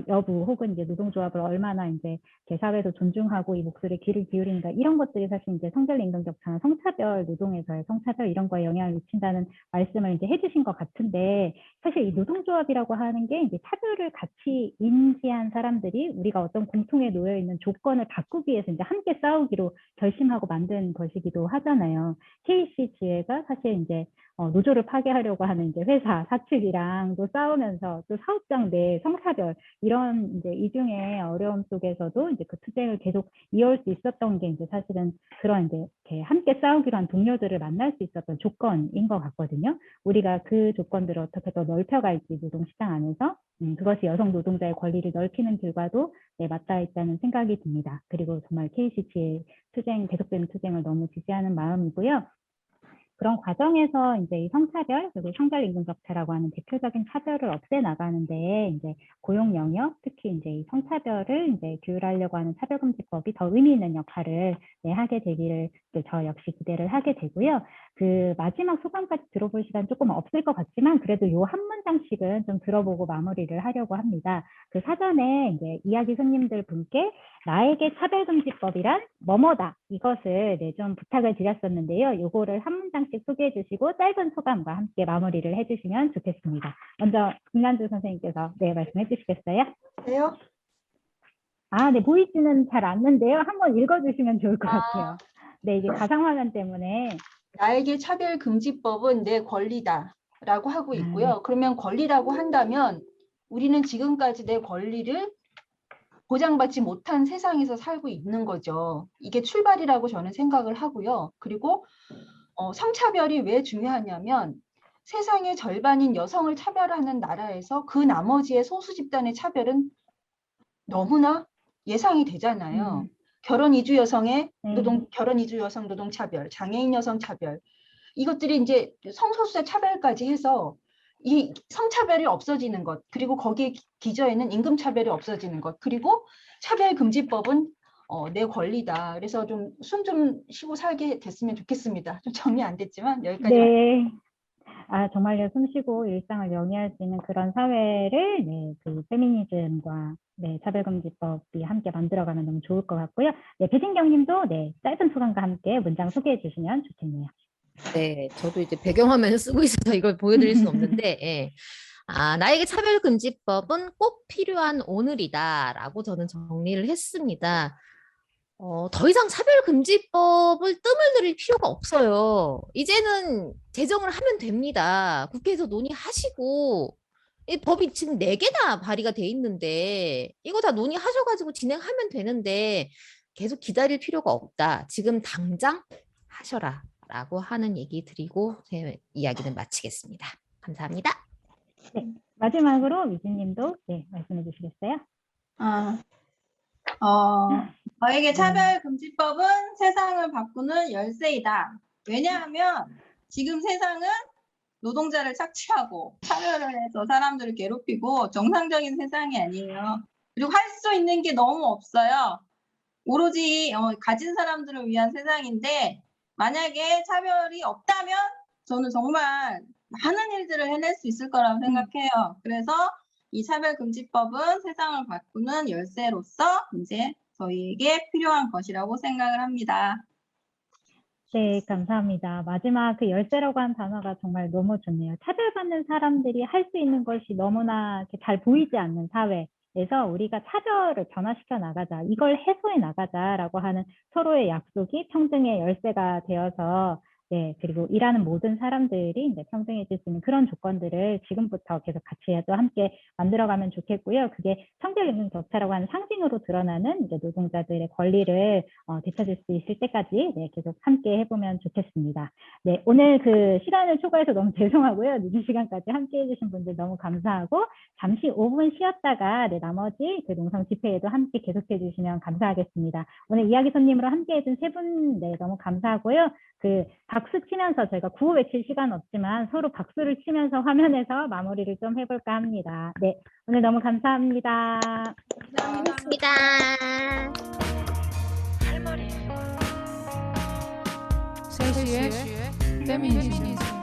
여부, 혹은 이제 노동조합을 얼마나 이제 사회에서 존중하고 이 목소리에 귀를 기울이는가, 이런 것들이 사실 이제 성별 임금 격차나 성차별, 노동에서의 성차별, 이런 거에 영향을 미친다는 말씀을 이제 해주신 것 같은데, 사실 이 노동조합이라고 하는 게 이제 차별을 같이 인지한 사람들이 우리가 어떤 공통에 놓여 있는 조건을 바꾸기 위해서 이제 함께 싸우기로 결심하고 만든 것이기도 하잖아요. KC 지회가 사실 이제 노조를 파괴하려고 하는 이제 회사 사측이랑 또 싸우면서 또 사업장 내 성차별 이런 이제 이중의 어려움 속에서도 이제 그 투쟁을 계속 이어올 수 있었던 게 이제 사실은 그런 이제 이렇게 함께 싸우기로 한 동료들을 만날 수 있었던 조건인 것 같거든요. 우리가 그 조건들을 어떻게 더 넓혀갈지 노동시장 안에서 그것이 여성 노동자의 권리를 넓히는 길과도 네, 맞닿아 있다는 생각이 듭니다. 그리고 정말 KCC의 투쟁, 계속되는 투쟁을 너무 지지하는 마음이고요. 그런 과정에서 이제 이 성차별 그리고 성별 임금 격차라고 하는 대표적인 차별을 없애 나가는데 이제 고용 영역 특히 이제 이 성차별을 이제 규율하려고 하는 차별금지법이 더 의미 있는 역할을 네, 하게 되기를 저 역시 기대를 하게 되고요. 그 마지막 소감까지 들어볼 시간 조금 없을 것 같지만 그래도 요 한 문장씩은 좀 들어보고 마무리를 하려고 합니다. 그 사전에 이제 이야기 손님들 분께 나에게 차별금지법이란 뭐뭐다 이것을 네, 좀 부탁을 드렸었는데요. 요거를 한 문장씩 소개해 주시고 짧은 소감과 함께 마무리를 해주시면 좋겠습니다. 먼저 김난주 선생님께서 네 말씀해 주시겠어요? 네요? 아, 네 보이지는 잘 않는데요. 한번 읽어주시면 좋을 것 같아요. 네 이게 가상화면 때문에 나에게 차별금지법은 내 권리다라고 하고 있고요. 그러면 권리라고 한다면 우리는 지금까지 내 권리를 보장받지 못한 세상에서 살고 있는 거죠. 이게 출발이라고 저는 생각을 하고요. 그리고 성차별이 왜 중요하냐면 세상의 절반인 여성을 차별하는 나라에서 그 나머지의 소수 집단의 차별은 너무나 예상이 되잖아요. 결혼 이주 여성의 결혼 이주 여성 노동 차별, 장애인 여성 차별 이것들이 이제 성소수자 차별까지 해서 이 성차별이 없어지는 것, 그리고 거기에 기저에는 임금차별이 없어지는 것, 그리고 차별금지법은 내 권리다. 그래서 좀 숨 좀 쉬고 살게 됐으면 좋겠습니다. 좀 정리 안 됐지만 여기까지. 네. 아, 정말요, 숨쉬고 일상을 영위할 수 있는 그런 사회를, 네, 그 페미니즘과, 네, 차별금지법이 함께 만들어가면 너무 좋을 것 같고요. 네, 배진경 님도, 네, 짧은 소감과 함께 문장 소개해 주시면 좋겠네요. 네, 저도 이제 배경화면을 쓰고 있어서 이걸 보여드릴 수는 없는데, 예. 아, 나에게 차별금지법은 꼭 필요한 오늘이다라고 저는 정리를 했습니다. 더 이상 차별금지법을 뜸을 들일 필요가 없어요. 이제는 제정을 하면 됩니다. 국회에서 논의하시고, 이 법이 지금 4개나 발의가 돼 있는데, 이거 다 논의하셔가지고 진행하면 되는데, 계속 기다릴 필요가 없다. 지금 당장 하셔라. 라고 하는 얘기 드리고 제 이야기는 마치겠습니다. 감사합니다. 네, 마지막으로 미진 님도, 네, 말씀해 주시겠어요? 저에게 차별금지법은 세상을 바꾸는 열쇠이다. 왜냐하면 지금 세상은 노동자를 착취하고 차별을 해서 사람들을 괴롭히고 정상적인 세상이 아니에요. 그리고 할 수 있는 게 너무 없어요. 오로지 가진 사람들을 위한 세상인데 만약에 차별이 없다면 저는 정말 많은 일들을 해낼 수 있을 거라고 생각해요. 그래서 이 차별금지법은 세상을 바꾸는 열쇠로서 이제 저희에게 필요한 것이라고 생각을 합니다. 네, 감사합니다. 마지막 그 열쇠라고 한 단어가 정말 너무 좋네요. 차별받는 사람들이 할 수 있는 것이 너무나 이렇게 잘 보이지 않는 사회에서 우리가 차별을 변화시켜 나가자, 이걸 해소해 나가자라고 하는 서로의 약속이 평등의 열쇠가 되어서 네, 그리고 일하는 모든 사람들이 이제 평등해질 수 있는 그런 조건들을 지금부터 계속 같이 또 함께 만들어가면 좋겠고요. 그게 성별 임금 격차라고 하는 상징으로 드러나는 이제 노동자들의 권리를 되찾을 수 있을 때까지 네, 계속 함께 해보면 좋겠습니다. 네, 오늘 그 시간을 초과해서 너무 죄송하고요. 늦은 시간까지 함께 해주신 분들 너무 감사하고 잠시 5분 쉬었다가 네, 나머지 그 농성 집회에도 함께 계속해 주시면 감사하겠습니다. 오늘 이야기 손님으로 함께 해준 세 분 네, 너무 감사하고요. 그 박수 치면서 저희가 구호 외칠 시간 없지만 서로 박수를 치면서 화면에서 마무리를 좀 해볼까 합니다. 네, 오늘 너무 감사합니다. 고맙습니다. 셋시의 페미니즘.